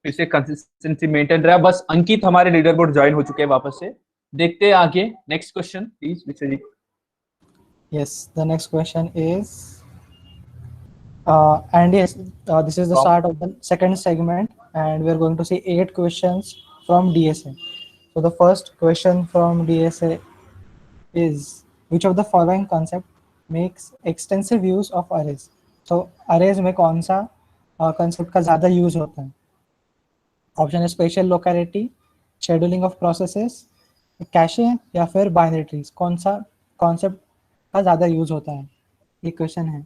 फिर से कंसिस्टेंसी मेंटेन रहा। बस अंकित हमारे लीडर बोर्ड ज्वाइन हो चुके हैं वापस से। देखते हैं आगे next question please Vishwajeet. Yes, the next question is, and yes, this is the start of the second segment, and we are going to see 8 questions from DSA. So the first question from DSA is, which of the following concept makes extensive use of arrays? So arrays में कौन सा concept का ज़्यादा use होता है? Option है spatial locality, scheduling of processes, cache या फिर बाइनरी ट्रीज, कौन सा कॉन्सेप्ट का ज़्यादा यूज होता है, ये क्वेश्चन है।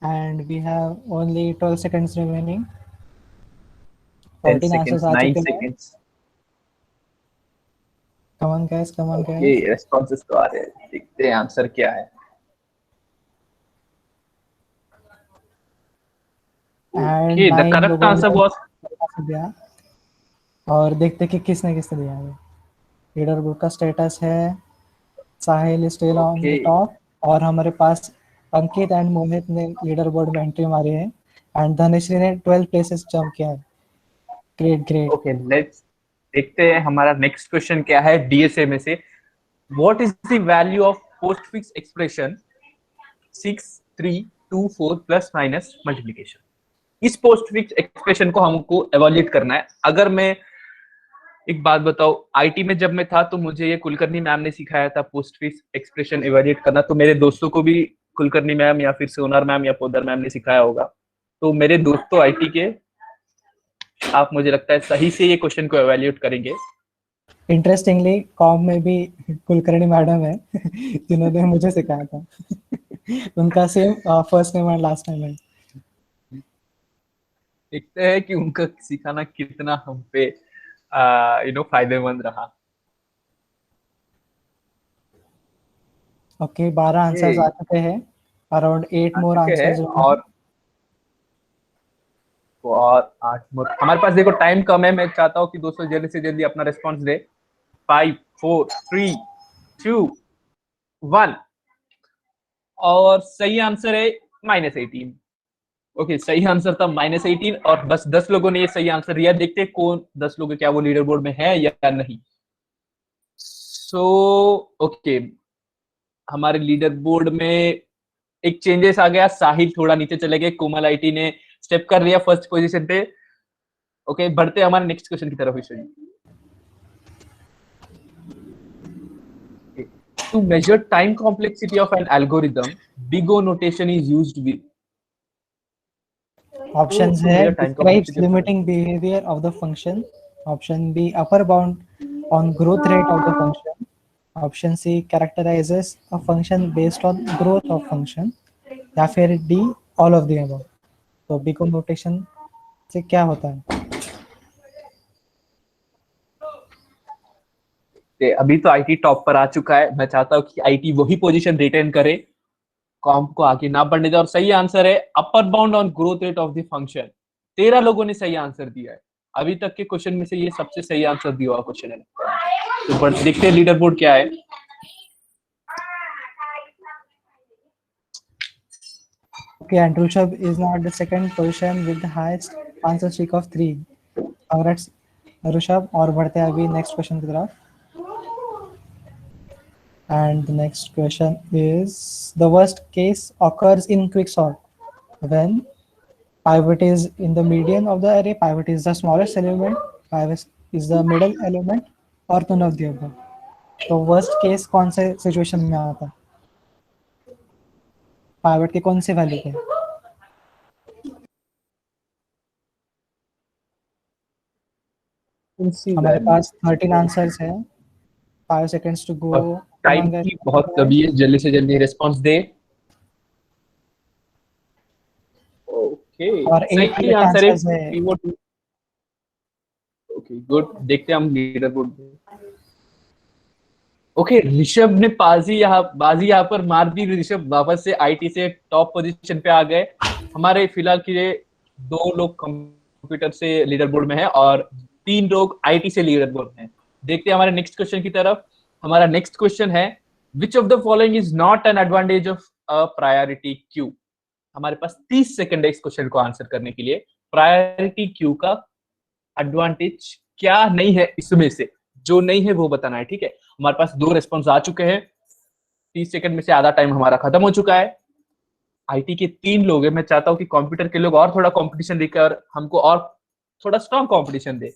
And we have only 12 seconds remaining, 10 14 answers seconds, आ 9 चुके हैं। seconds. Come on guys, come on okay, guys. Responses तो आ रहे हैं, देखते हैं आंसर क्या है। एंड ओके, द 9 करेक्ट लोगों आंसर ने वाज दिया। और देखते कि किसने किसने दिया है। लीडर बोर्ड का स्टेटस है Sahil still on okay. The top, और हमारे पास अंकित एंड मोहित ने लीडर बोर्ड में एंट्री मारी है, एंड धनश्री ने 12 प्लेसेस जंप किया है। Great great. ओके, लेट्स देखते हैं हमारा नेक्स्ट क्वेश्चन क्या है डीएसए में से। What is the value of postfix expression 6 3 2 4 plus minus multiplication? इस पोस्टफिक्स एक्सप्रेशन को हमको एवोल्यूट करना है। अगर मैं एक बात बताओ, आईटी में जब मैं था तो मुझे ये कुलकर्णी मैम ने सिखाया था पोस्टफिक्स एक्सप्रेशन एवोल्यूट करना, तो मेरे दोस्तों को भी कुलकर्णी मैम या फिर सोनार मैम या पोदर मैम ने सिखाया होगा। तो मेरे दोस्तों आईटी के, आप मुझे लगता है सही से ये क्वेश्चन को एवोल्यूट करेंगे। इंटरेस्टिंगली कॉम में भी कुलकर्णी मैडम है जिन्होंने मुझे सिखाया था उनका same first name and last name है। देखते हैं कि उनका सिखाना कितना हम पे फायदेमंद रहा। ओके, 12 आंसर्स आ चुके हैं, अराउंड 8 मोर ठीक है, आंसर्स। और 8 मोर। हमारे पास देखो टाइम कम है, मैं चाहता हूँ कि दोस्तों जल्दी से जल्दी अपना रिस्पॉन्स दे। 5 4 3 2 1। और सही आंसर है -18। ओके, सही आंसर था -18, और बस 10 लोगों ने ये सही आंसर दिया। देखते हैं कौन 10 लोग क्या वो लीडर बोर्ड में है या नहीं। सो ओके, हमारे लीडर बोर्ड में एक चेंजेस आ गया, साहिल थोड़ा नीचे चले गए, कोमल आईटी ने स्टेप कर लिया फर्स्ट पोजीशन पे। ओके, बढ़ते हैं हमारे नेक्स्ट क्वेश्चन की तरफ। To measure time complexity of an algorithm, big O notation is used with. Options to है measure time describes complexity of limiting behavior of the function, option B upper bound on growth rate of the function, option C characterizes a function based on growth of function, या फिर D all of the above। तो big O notation से क्या होता है? अभी तो IT top पर आ चुका है, मैं चाहता हूँ कि आईटी वही पोजीशन रिटेन करे, कॉम्प को आगे ना बढ़ने दे। और सही आंसर है upper bound on growth rate of the function. 13 लोगों ने सही आंसर दिया है। अभी तक के क्वेश्चन में से ये सबसे सही आंसर दिया हुआ क्वेश्चन है। तो देखते हैं लीडर बोर्ड क्या है। Okay, and Rishabh is now at the second position with the highest answer streak of 3. Congrats Rishabh, और बढ़ते हैं अभी नेक्स्ट क्वेश्चन की तरफ। And the next question is, the worst case occurs in quicksort when pivot is in the median of the array, pivot is the smallest element, pivot is the middle element, or none of the above। तो worst case कौन से situation में आता है? Pivot के कौन से value पे? हमारे पास 13 आंसर्स है, 5 सेकंड्स टू गो। टाइम की बहुत कमी है, जल्दी से जल्दी रिस्पांस दे। ओके, और 8 सही आंसर आंसर्स है। है। ओके गुड, देखते हैं हम लीडर बोर्ड। ओके, ऋषभ ने बाजी यहाँ पर मार दी। ऋषभ वापस से आईटी से टॉप पोजीशन पे आ गए। हमारे फिलहाल के 2 लोग कंप्यूटर से लीडर बोर्ड में है और 3 लोग आईटी से लीडर बोर्ड में है। देखते हैं हमारे नेक्स्ट क्वेश्चन की तरफ। हमारा नेक्स्ट क्वेश्चन है, which of the following is not an advantage of a priority queue? हमारे पास 30 सेकंड है इस क्वेश्चन को आंसर करने के लिए। प्रायोरिटी क्यू का एडवांटेज क्या नहीं है, इसमें से जो नहीं है वो बताना है, ठीक है। हमारे पास 2 रिस्पॉन्स आ चुके हैं। 30 सेकंड में से आधा टाइम हमारा खत्म हो चुका है। आईटी के 3 लोग हैं, मैं चाहता हूं कि कंप्यूटर के लोग और थोड़ा कंपटीशन देकर हमको और थोड़ा स्ट्रॉन्ग कंपटीशन दे।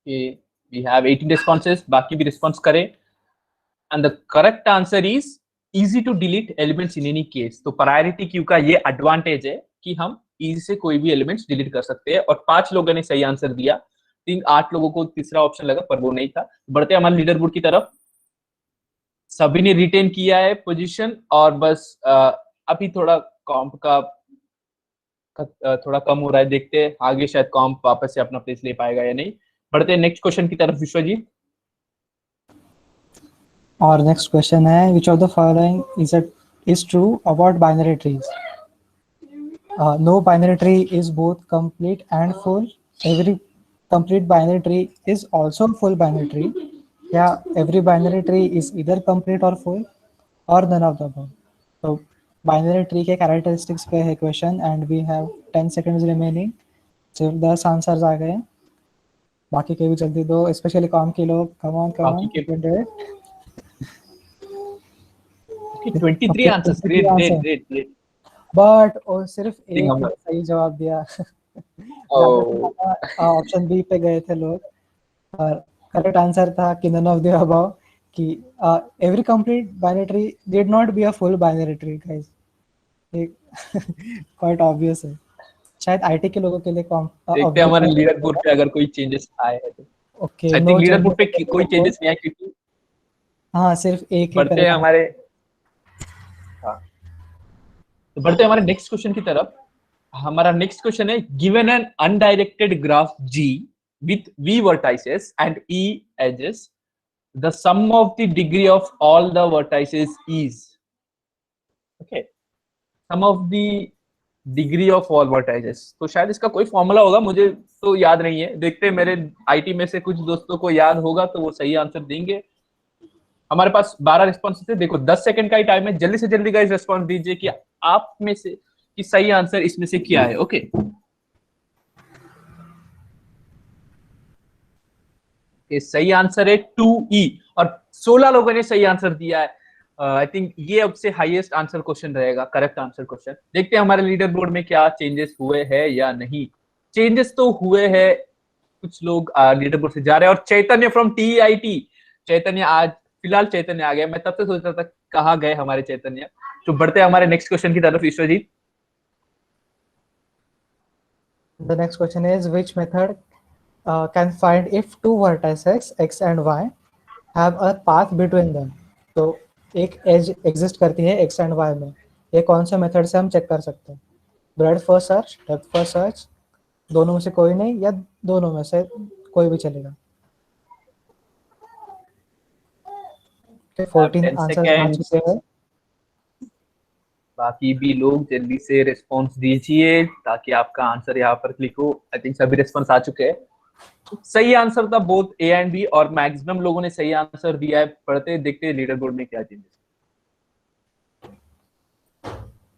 वी हैव 18 रिस्पॉन्सेस, बाकी भी रिस्पॉन्स करें। And the correct answer is easy to delete elements in any case. तो प्रायोरिटी क्यू का ये एडवांटेज है कि हम इजी से कोई भी एलिमेंट्स डिलीट कर सकते हैं। और 5 लोगों ने सही आंसर दिया। 8 लोगों को तीसरा ऑप्शन लगा पर वो नहीं था। बढ़ते हमारे लीडर बोर्ड की तरफ। सभी ने रिटेन किया है पोजीशन और बस अभी थोड़ा कॉम्प का थोड़ा कम हो रहा है, देखते हैं आगे शायद कॉम्प वापस से अपना प्लेस ले पाएगा या नहीं। बढ़ते हैं नेक्स्ट क्वेश्चन की तरफ विश्वजीत। और नेक्स्ट क्वेश्चन है, which of the following is true about binary trees? No binary tree is both complete and full. Every complete binary tree is also full binary tree. Yeah, every binary tree is either complete or full or none of the above. So binary tree के characteristics पे है question and we have 10 seconds remaining. सिर्फ 10 answers आ गए, बाकी के भी जल्दी दो, स्पेशली काम के लोग, कम ऑन बाकी के- you can do it. 23 Okay, answers, 23 great answer. Great great. But और सिर्फ एक हम- ने सही जवाब दिया। Oh. ऑप्शन बी पे गए थे लोग और करेक्ट आंसर था कि नन ऑफ द अबव, कि every complete binary tree did not be a full binary tree guys. Quite obvious है, शायद आईटी के लोगों के लिए देखते हैं हमारे लीडर बोर्ड पे अगर कोई चेंजेस आए हैं तो। Okay, I think leader board पे कोई चेंजेस नहीं आए क्योंकि हाँ सिर्फ एक ही बढ़ते हैं हमारे तो बढ़ते हैं हमारे नेक्स्ट क्वेश्चन की तरफ। हमारा नेक्स्ट क्वेश्चन है, given an undirected graph G with V vertices and E edges, the sum of the degree of all the vertices is, okay, sum of the degree of all vertices। तो शायद इसका कोई formula होगा, मुझे तो याद नहीं है। देखते हैं मेरे आईटी में से कुछ दोस्तों को याद होगा तो वो सही आंसर देंगे। हमारे पास 12 रिस्पॉन्स थे, देखो 10 सेकंड का ही टाइम है, जल्दी से जल्दी गाइस रिस्पॉन्स दीजिए कि आप में से कि सही आंसर इसमें से क्या है। ओके ये सही आंसर है 2E और 16 लोगों ने सही आंसर दिया है। आई थिंक ये अब से हाईएस्ट आंसर क्वेश्चन रहेगा, करेक्ट आंसर क्वेश्चन। देखते हैं हमारे लीडर बोर्ड में क्या चेंजेस हुए हैं या नहीं। चेंजेस तो हुए हैं, कुछ लोग लीडर बोर्ड से जा रहे हैं। और चैतन्य फ्रॉम TIT, चैतन्य आज फिलहाल चैतन्य आ गया, मैं तब से सोच रहा था कहाँ गए हमारे चैतन्य। तो बढ़ते हैं हमारे नेक्स्ट क्वेश्चन की तरफ Vishwajeet. The next question is, which method can find if two vertices x and y have a path between them? तो एक एज एग्जिस्ट करती है x and y में, ये कौन से मेथड से हम चेक कर सकते हैं? Bread first search, depth first search, दोनों में से कोई नहीं, या दोनों में से कोई भी चलेगा? 14 आंसर आ चुके हैं। बाकी भी लोग जल्दी से रिस्पॉन्स दीजिए ताकि आपका आंसर यहाँ पर क्लिक हो। आई थिंक सभी रिस्पॉन्स आ चुके हैं। सही आंसर था बोथ A एंड B और मैक्सिमम लोगों ने सही आंसर दिया है। पढ़ते देखते लीडर बोर्ड में क्या changes.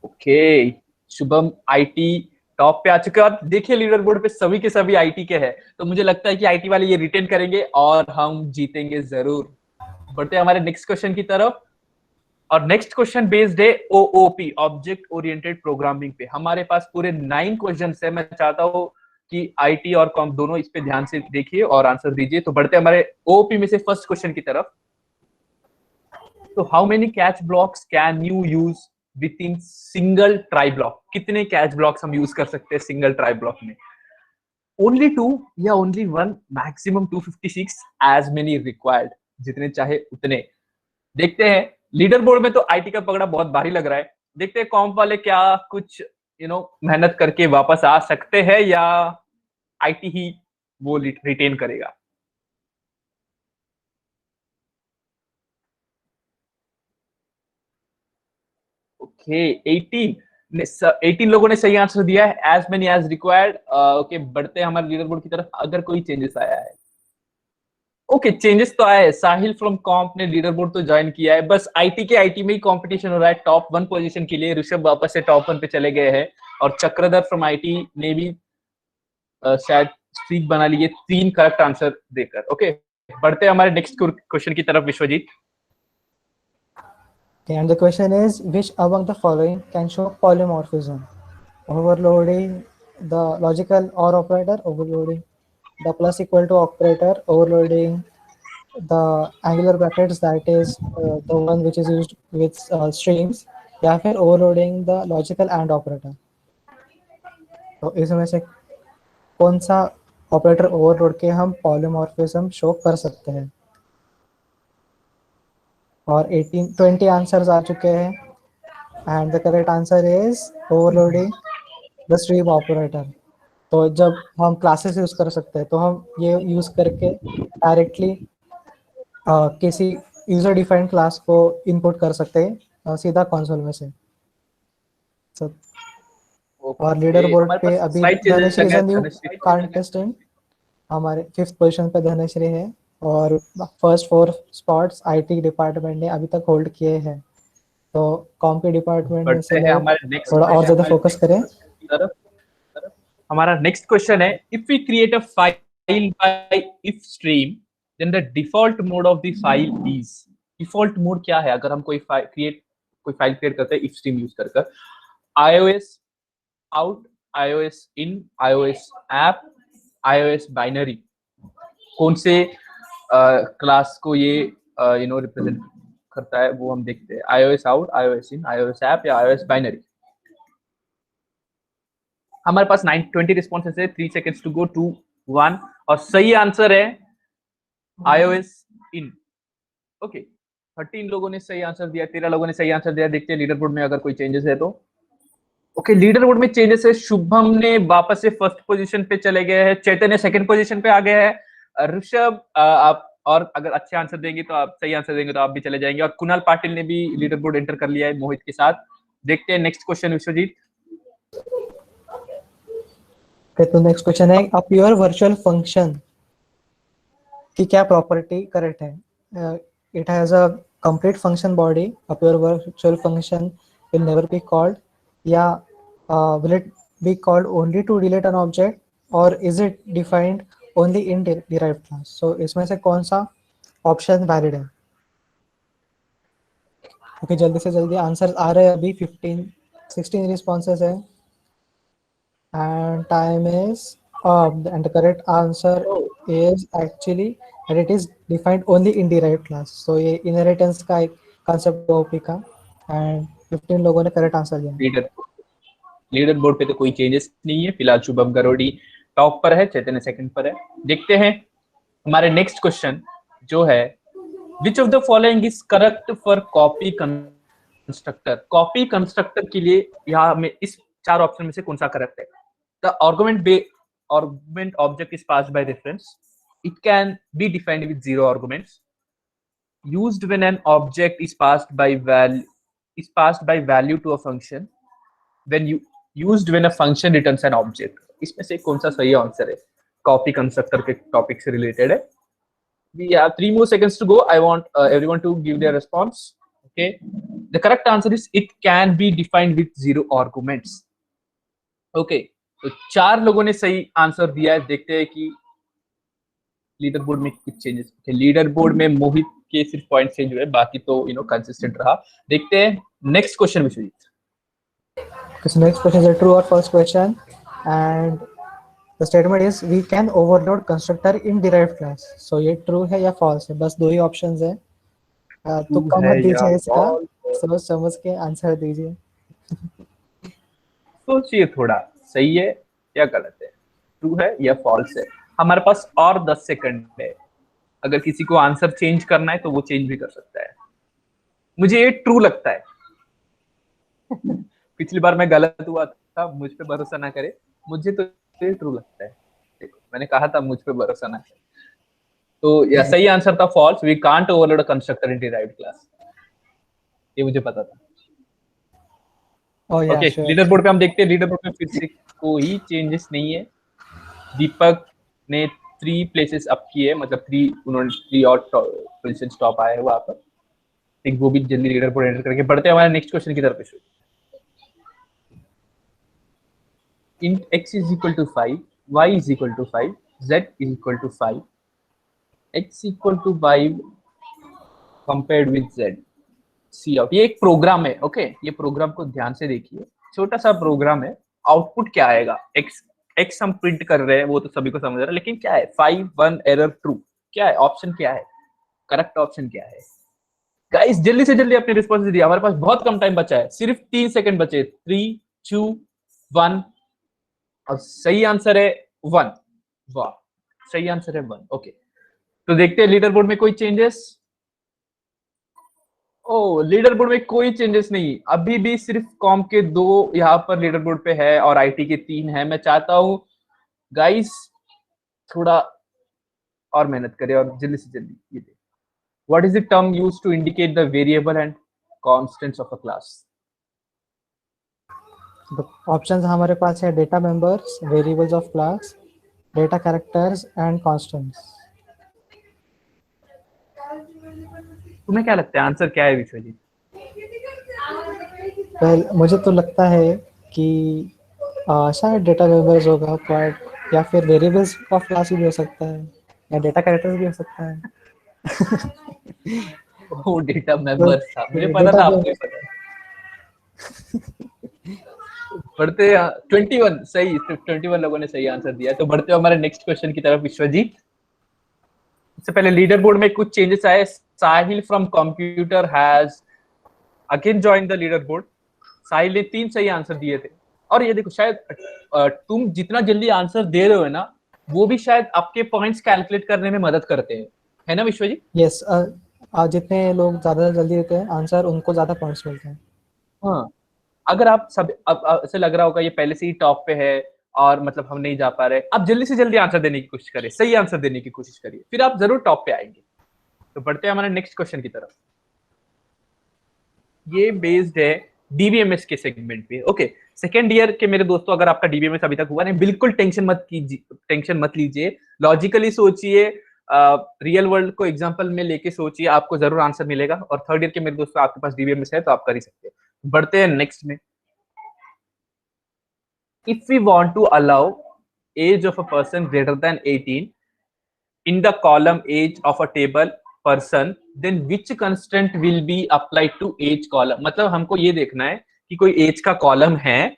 Okay, Shubham IT top पे आ चुका है। देखिए लीडर बोर्ड पे सभी के सभी आईटी के हैं, तो मुझे लगता है कि आईटी वाले ये रिटेन करेंगे और हम जीतेंगे जरूर। बढ़ते हैं हमारे नेक्स्ट क्वेश्चन की तरफ और नेक्स्ट क्वेश्चन बेस्ड है OOP, ऑब्जेक्ट ओरिएंटेड प्रोग्रामिंग पे। हमारे पास पूरे 9 क्वेश्चंस है। मैं चाहता हूं कि आईटी और कॉम दोनों इस पे ध्यान से देखिए और आंसर दीजिए। तो बढ़ते हैं हमारे OOP में से फर्स्ट क्वेश्चन की तरफ। तो how many catch blocks can you use with in single try block? कितने कैच ब्लॉक्स हम यूज कर सकते हैं सिंगल ट्राई ब्लॉक में? ओनली 2 या only 1? Maximum 256, as many required, जितने चाहे उतने। देखते हैं लीडर बोर्ड में तो आईटी का पकड़ा बहुत भारी लग रहा है। देखते हैं कॉम्प वाले क्या कुछ मेहनत करके वापस आ सकते हैं या आईटी ही वो रिटेन करेगा। ओके 18 लोगों ने सही आंसर दिया है, as many as required. Okay बढ़ते हैं हमारे लीडर बोर्ड की तरफ। अगर कोई चेंजेस आया है, ओके चेंजेस तो आया है। साहिल फ्रॉम कॉम्प ने लीडर बोर्ड तो ज्वाइन किया है। बस आईटी में ही कंपटीशन हो रहा है टॉप 1 पोजीशन के लिए। ऋषभ वापस से टॉप 1 पे चले गए हैं और चक्रधर फ्रॉम आईटी ने भी शायद स्ट्रीक बना ली है 3 करेक्ट आंसर देकर। ओके बढ़ते हैं हमारे नेक्स्ट क्वेश्चन की तरफ Vishwajeet. And the question is, which among the following can show polymorphism? Overloading the logical OR operator, overloading the plus equal to operator, overloading the angular brackets, that is the one which is used with strings, या फिर overloading the logical AND operator? तो इसमें से कौन सा operator overload के हम polymorphism show कर सकते हैं। और 20 आंसर्स आ चुके हैं and the correct answer is overloading the stream operator. तो जब हम क्लासेस यूज कर सकते हैं तो हम ये यूज करके डायरेक्टली किसी यूजर डिफाइंड क्लास को इनपुट कर सकते हैं सीधा कंसोल में से। So, और लीडर बोर्ड पे अभी Dhanashree is a new contestant, हमारे 5th पोजीशन पे धनश्री है और फर्स्ट 4 स्पॉट्स आईटी डिपार्टमेंट ने अभी तक होल्ड किए हैं। तो कॉम्पी डिपार्टमेंट में से थोड़ा और ज्यादा फोकस करें। हमारा नेक्स्ट क्वेश्चन है, if we create a file by ifstream then the default mode of the file is. Default mode क्या है अगर हम कोई फाइल क्रिएट करते हैं इफ स्ट्रीम यूज कर iOS out, iOS in, iOS app, iOS binary, कौन से क्लास को ये रिप्रेजेंट करता है वो हम देखते हैं। iOS out, iOS in, iOS app या iOS binary। हमारे पास 20 रिस्पॉन्सेस है, 3 सेकेंड्स टू गो, 2 1 और सही आंसर है iOS in। ओके, 13 लोगों ने सही आंसर दिया, 13 लोगों ने सही आंसर दिया। देखते हैं लीडर बोर्ड में अगर कोई चेंजेस है तो। ओके, लीडर बोर्ड में चेंजेस है। शुभम ने वापस से फर्स्ट पोजीशन पे चले गए हैं, चैतन्य सेकंड पोजीशन पे आ गए हैं, ऋषभ आप और अगर अच्छे आंसर देंगे तो आप सही आंसर देंगे तो आप भी चले जाएंगे, और कुणाल पाटिल ने भी लीडर बोर्ड एंटर कर लिया है मोहित के साथ। देखते हैं नेक्स्ट क्वेश्चन विश्वजीत। तो नेक्स्ट क्वेश्चन है, अ प्योर वर्चुअल फंक्शन की क्या प्रॉपर्टी करेक्ट है? It has a complete function body, a pure virtual function will never be called, या will it be called only to delete an object, or is it defined only in derived class? So इसमें से कौन सा option valid है? Okay, जल्दी से जल्दी answer आ रहे हैं अभी। 16 रिस्पॉन्सेस है and time is and the correct answer is actually that it is defined only in derived class. So ये inheritance का एक concept OP का, and 15 लोगों ने correct answer दिया। लीडर बोर्ड पे तो कोई चेंजेस नहीं है फिलहाल। शुभम गरोडी टॉप पर है, चैतन्य सेकंड पर है। देखते हैं हमारे नेक्स्ट क्वेश्चन जो है, which of the following is correct for copy constructor. Copy constructor के लिए यहाँ में इस 4 ऑप्शन में से कौन सा करेक्ट है? The argument object is passed by reference, it can be defined with 0 arguments, used when an object is passed by value to a function, when used when a function returns an object। इसमें से कौन सा सही answer है? Copy constructor के topic से related है। We have 3 more seconds to go. I want everyone to give their response. Okay, the correct answer is it can be defined with 0 arguments. Okay, तो 4 लोगों ने सही आंसर दिया है। देखते हैं कि लीडर बोर्ड में कुछ चेंजेस। लीडर बोर्ड में मोहित के सिर्फ पॉइंट चेंज हुए, बाकी तो कंसिस्टेंट रहा। देखते हैं next question Vishwajeet. This next question is a true or false question, and the statement is we can overload constructor in derived class. So ये true है या false है? बस 2 ही options है, तो कम मत दीजिए इसका, सोच समझ के आंसर दीजिए। सोचिए थोड़ा, सही है या गलत है, ट्रू है या फॉल्स है। हमारे पास और 10 सेकंड है, अगर किसी को आंसर चेंज करना है तो वो चेंज भी कर सकता है। मुझे ये ट्रू लगता है। पिछली बार मैं गलत हुआ था, मुझ पे भरोसा ना करे, मुझे तो ये ट्रू लगता है। देखो मैंने कहा था मुझ पे भरोसा ना करे। तो या सही आंसर था false, we can't overload a constructor in derived class. ये मुझे पता था। ओके, लीडर बोर्ड पे हम देखते हैं। लीडर बोर्ड में फिर से कोई चेंजेस नहीं है। दीपक ने 3 प्लेसेस अप किए, मतलब 3 और पोजीशन टॉप आए हैं वहां पर। एक वो भी जल्दी लीडर बोर्ड एंटर करके बढ़ते हैं हमारे नेक्स्ट क्वेश्चन की तरफ। int x is equal to 5, y is equal to 5, z is equal to 5, x equal to 5 compared with z। Cout, ये एक प्रोग्राम है। ओके, ये प्रोग्राम को ध्यान से देखिए, छोटा सा प्रोग्राम है। आउटपुट क्या आएगा? x हम प्रिंट कर रहे हैं, वो तो सभी को समझ रहा है, लेकिन क्या है? 5 1 एरर ट्रू। क्या है ऑप्शन? क्या है करेक्ट ऑप्शन? क्या है गाइस? जल्दी से जल्दी अपने रिस्पॉन्स दिया। हमारे पास बहुत कम टाइम बचा है, सिर्फ 3 सेकंड बचे। 3 2 1 और सही आंसर है 1। वाह, सही आंसर है 1। ओके, तो देखते हैं लीडर बोर्ड में कोई चेंजेस। ओ, लीडर बोर्ड में कोई चेंजेस नहीं, अभी भी सिर्फ कॉम के 2 यहाँ पर लीडर बोर्ड पे है और आईटी के 3 है। मैं चाहता हूँ गाइस थोड़ा और मेहनत करें और जल्दी से जल्दी ये देखें। What is the term used to indicate the variable and constants of a class? Options हमारे पास है data members, variables of class, data characters and constants. तुम्हें क्या लगता है आंसर क्या है विश्वजीत? वेल, मुझे तो लगता है कि शायद डेटा मेंबर्स होगा, बट या फिर वेरिएबल्स ऑफ क्लास भी हो सकता है, या डेटा कैरेक्टर्स भी हो सकता है। ओ, डेटा मेंबर्स था, मुझे पता डेटा था आपको ही पता है। बढ़ते 21 सही, सिर्फ 21 लोगों ने सही आंसर दिया। तो बढ़ते हो हमारे नेक्स्ट क्वेश्चन की तरफ विश्वजीत। इससे पहले लीडर बोर्ड में कुछ चेंजेस आए। Sahil from computer has again join the leader board. Sahil ने 3 सही आंसर दिए थे। और ये देखो, शायद तुम जितना जल्दी आंसर दे रहे हो ना, वो भी शायद आपके पॉइंट्स कैलकुलेट करने में मदद करते हैं, है ना विश्वजीत? यस, जितने लोग ज्यादा जल्दी देते हैं आंसर, उनको ज्यादा पॉइंट्स मिलते हैं। हाँ, अगर आप सब अब ऐसे लग रहा होगा ये पहले से ही टॉप पे है और मतलब हम नहीं जा पा रहे, आप जल्दी से जल्दी आंसर देने की कोशिश करिए, सही आंसर देने की कोशिश करिए, फिर आप जरूर टॉप पे आएंगे। तो बढ़ते हैं हमारे नेक्स्ट क्वेश्चन की तरफ। ये बेस्ड है डीबीएमएस के सेगमेंट पे। ओके, सेकेंड ईयर के मेरे दोस्तों, अगर आपका डीबीएमएस अभी तक हुआ नहीं, बिल्कुल टेंशन मत लीजिए, लॉजिकली सोचिए, रियल वर्ल्ड को एग्जांपल में लेके सोचिए, आपको जरूर आंसर मिलेगा। और थर्ड ईयर के मेरे दोस्तों, आपके पास डीबीएमएस है तो आप कर ही सकते हैं। बढ़ते हैं नेक्स्ट में। If we want to allow age of a person greater than 18 in the column age of a table person, then which constant will be applied to age column? मतलब हमको ये देखना है कि कोई एज का कॉलम है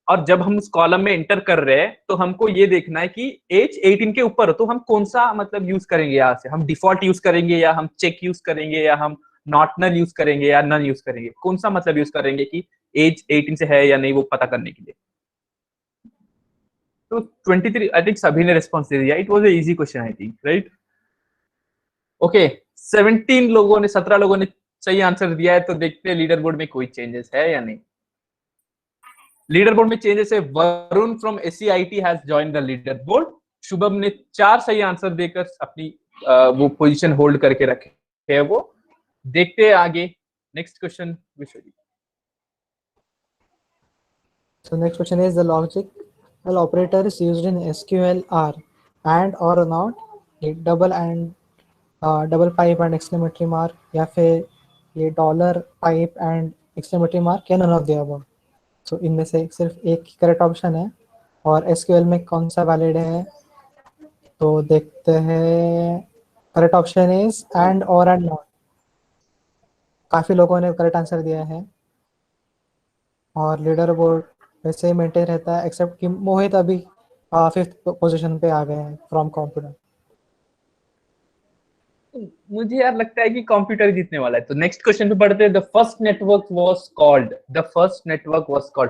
और जब हम उस कॉलम में एंटर कर रहे हैं तो हमको ये देखना है कि एज 18 के ऊपर हो, तो हम कौन सा मतलब यूज करेंगे। यहाँ से हम डिफॉल्ट यूज करेंगे या हम चेक यूज करेंगे या हम नॉट नल यूज करेंगे या नन यूज करेंगे, कौन सा मतलब यूज करेंगे कि एज 18 से है या नहीं वो पता करने के लिए। तो 23 आई थिंक सभी ने रिस्पॉन्स दे दिया। It was a easy question I think, right? Okay, 17 लोगों ने सही आंसर दिया है। तो देखते हैं लीडर बोर्ड में कोई चेंजेस है या नहीं। लीडर बोर्ड में चेंजेस है। Varun from SCIT has join the leader board. Shubham ने 4 सही आंसर देकर अपनी वो पोजीशन होल्ड करके रखे है वो। देखते हैं आगे next question Vishwajeet. So next question is the logical operators used in SQL are and or not, ये double pipe and exclamatory mark, या फिर ये dollar pipe and exclamatory mark, या none of the above। So इनमें से सिर्फ एक ही correct option है और SQL में कौन सा वैलिड है, तो देखते हैं। करेक्ट ऑप्शन इज एंड और एंड नॉट। काफी लोगों ने करेक्ट आंसर दिया है और लीडर बोर्ड वैसे ही मेंटेन रहता है, एक्सेप्ट कि मोहित अभी 5th पोजीशन पे आ गए हैं फ्रॉम कंप्यूटर। मुझे यार लगता है कि कंप्यूटर जीतने वाला है। तो नेक्स्ट क्वेश्चन पे बढ़ते हैं। The first network was called,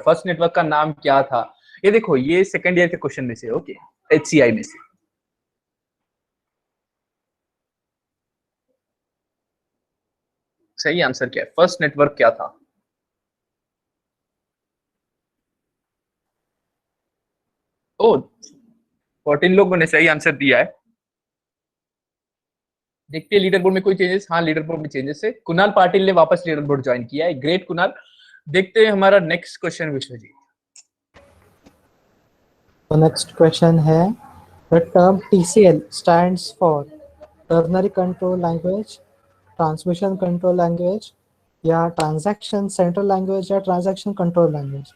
first network का नाम क्या था? ये देखो, ये सेकंड ईयर के क्वेश्चन में से, ओके, एचसीआई में से। सही आंसर क्या है? फर्स्ट नेटवर्क क्या था? ओ, 14 लोगों ने सही आंसर दिया है। देखते हैं लीडर बोर्ड में कोई चेंजेस। हाँ, लीडर बोर्ड में चेंजेस है। कुणाल पाटिल ने वापस लीडर बोर्ड ज्वाइन किया है। ग्रेट कुणाल। देखते हैं हमारा नेक्स्ट क्वेश्चन विश्वजीत। तो नेक्स्ट क्वेश्चन है, the term TCL stands for ternary control language, transmission control language, या ट्रांजैक्शन सेंट्रल लैंग्वेज, या ट्रांजैक्शन कंट्रोल लैंग्वेज।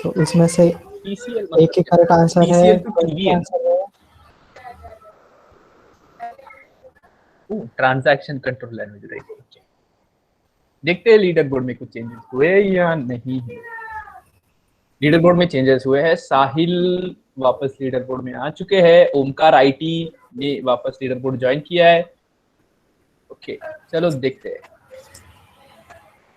तो इसमें से TCL एक ही करेक्ट आंसर है। TCL तो TVL, transaction control language, right. देखते हैं लीडर बोर्ड में कुछ चेंजेस हुए या नहीं। लीडर बोर्ड में चेंजेस हुए हैं। साहिल वापस लीडर बोर्ड में आ चुके हैं। ओमकार आईटी ने वापस लीडर बोर्ड ज्वाइन किया है। ओके, चलो देखते हैं।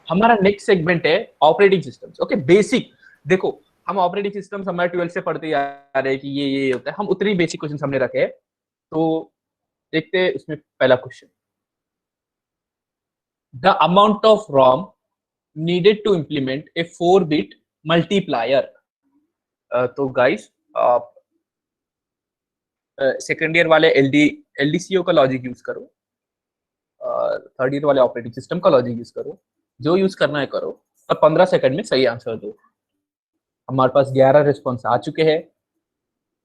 हमारा नेक्स्ट सेगमेंट है ऑपरेटिंग सिस्टम्स। Okay, basic. देखो, हम ऑपरेटिंग सिस्टम हमारे 12 से पढ़ते ही आ रहे हैं कि ये होता है, हम उतने ही बेसिक क्वेश्चन हमने रखे हैं। तो देखते हैं उसमें पहला question, the amount of ROM needed to implement a 4-bit multiplier। तो गाइस आप सेकेंड ईयर वाले LDCO का लॉजिक यूज करो और थर्ड ईयर वाले ऑपरेटिंग सिस्टम का लॉजिक यूज करो, जो यूज करना है करो और 15 सेकंड में सही आंसर दो। हमारे पास 11 रिस्पॉन्स आ चुके हैं,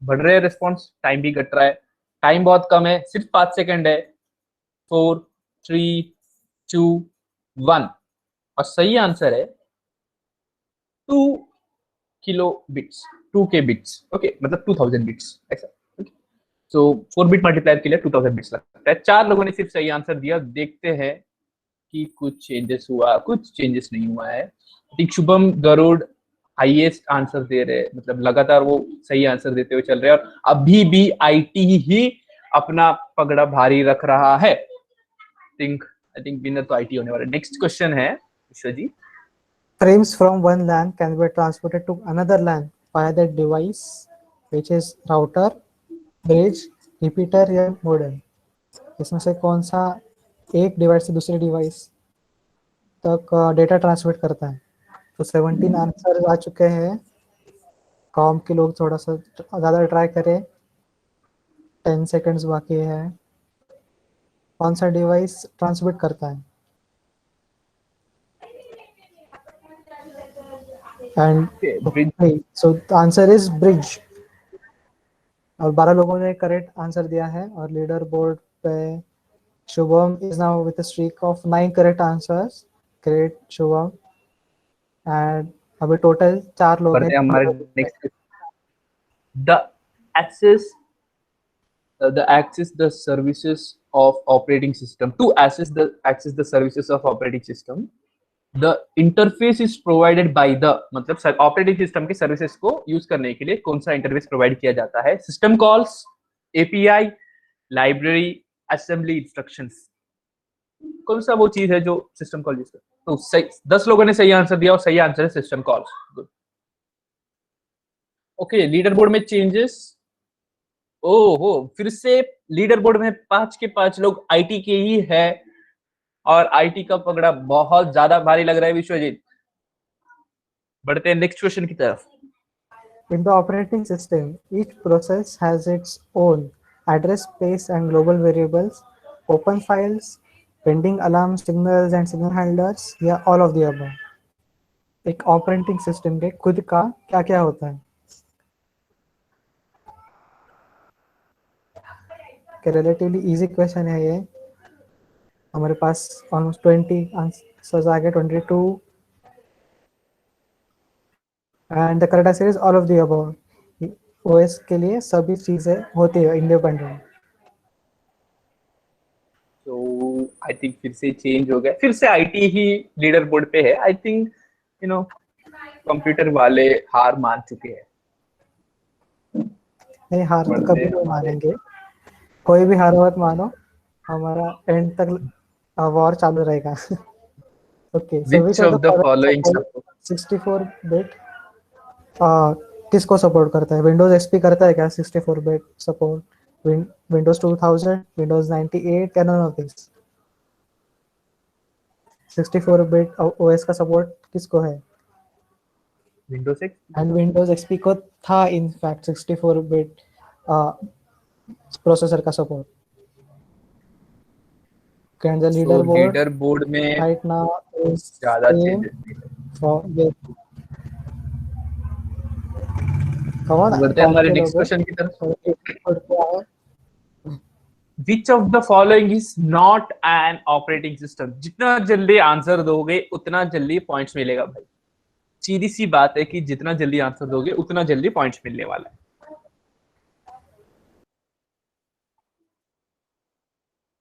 बढ़ रहे हैं रिस्पॉन्स, टाइम भी घट रहा है, टाइम बहुत कम है, सिर्फ 5 सेकंड है। 4 3 2 1 और सही आंसर है 2 kilo bits, 2K bits. Okay, मतलब 2000 बिट्स ऐसा। सो 4 बिट मल्टीप्लायर के लिए 2000 बिट्स लगता है। 4 लोगों ने सिर्फ सही आंसर दिया। देखते हैं कि कुछ चेंजेस हुआ, कुछ चेंजेस नहीं हुआ है। ठीक, शुभम गरुड़ हाईएस्ट आंसर दे रहे, मतलब लगातार वो सही आंसर देते हुए चल रहे हैं और अभी भी आईटी ही अपना पगड़ा भारी रख रहा है। आई थिंक विनर तो आईटी होने वाला है। नेक्स्ट क्वेश्चन है Vishwajeet. Frames from one LAN can be transported to another LAN via that device, which is router, bridge, repeater या modem। इसमें से कौन सा एक डिवाइस से दूसरे डिवाइस तक डेटा ट्रांसमिट करता है? तो 17 आंसर आ चुके हैं। कॉम के लोग थोड़ा सा ज़्यादा ट्राई करें, 10 सेकंड्स बाकी है। कौन सा डिवाइस ट्रांसमिट करता है? And so the answer is bridge. और 12 लोगों ने करेक्ट आंसर दिया है और लीडर बोर्ड पे Shubham is now with a streak of 9 correct answers. Great Shubham. And अभी टोटल 4 लोग हैं। हमारे next, the access the services of operating system, to access the services of operating system, the interface is provided by the, मतलब operating system के services को use करने के लिए कौन सा इंटरफेस प्रोवाइड किया जाता है? System calls, API, library, assembly instructions. कौन सा वो चीज है जो सिस्टम कॉल यूज करता है? तो सही, 10 लोगों ने सही आंसर दिया और सही आंसर है system calls. Good. Okay, leader board में चेंजेस। ओहो, फिर से लीडर बोर्ड में 5 के 5 लोग आईटी के ही है और आईटी का पगड़ा बहुत ज्यादा भारी लग रहा है विश्वजीत। बढ़ते हैं नेक्स्ट क्वेश्चन की तरफ। In the operating system, each process has its own address space and global variables, open files, pending alarm signals and signal handlers, या all of the above। एक ऑपरेटिंग सिस्टम के खुद का क्या क्या होता है? रिलेटिवली इजी क्वेश्चन है ये। हमारे पास ऑलमोस्ट 20 आंसर्स आ गए, 22। And the correct answer is all of the above. OS के लिए सभी चीजें होती है इंडिपेंडेंट। तो आई थिंक फिर से चेंज हो गया, फिर से आईटी ही लीडर बोर्ड पे है। आई थिंक कंप्यूटर वाले हार मान चुके हैं। नहीं, हार तो कभी नहीं मानेंगे। कोई भी हार मत मानो, हमारा एंड तक वॉर चालू रहेगा। Okay, so Which of the following 64 bit किसको सपोर्ट करता है? विंडोज एक्सपी करता है क्या 64 बिट सपोर्ट? विंडोज 2000, विंडोज 98 या none of this? 64 bit OS का सपोर्ट किसको है? Windows XP and Windows XP को था इनफैक्ट 64 बिट प्रोसेसर का support. Can the leader board में राइट नाउ इज ज्यादा चेंजेस नहीं। बढ़ते हैं हमारे नेक्स्ट क्वेश्चन की तरफ। Which of the following is not an operating system? जितना जल्दी आंसर दोगे उतना जल्दी पॉइंट्स मिलेगा भाई। सीधी सी बात है कि जितना जल्दी आंसर दोगे उतना जल्दी पॉइंट्स मिलने वाला है।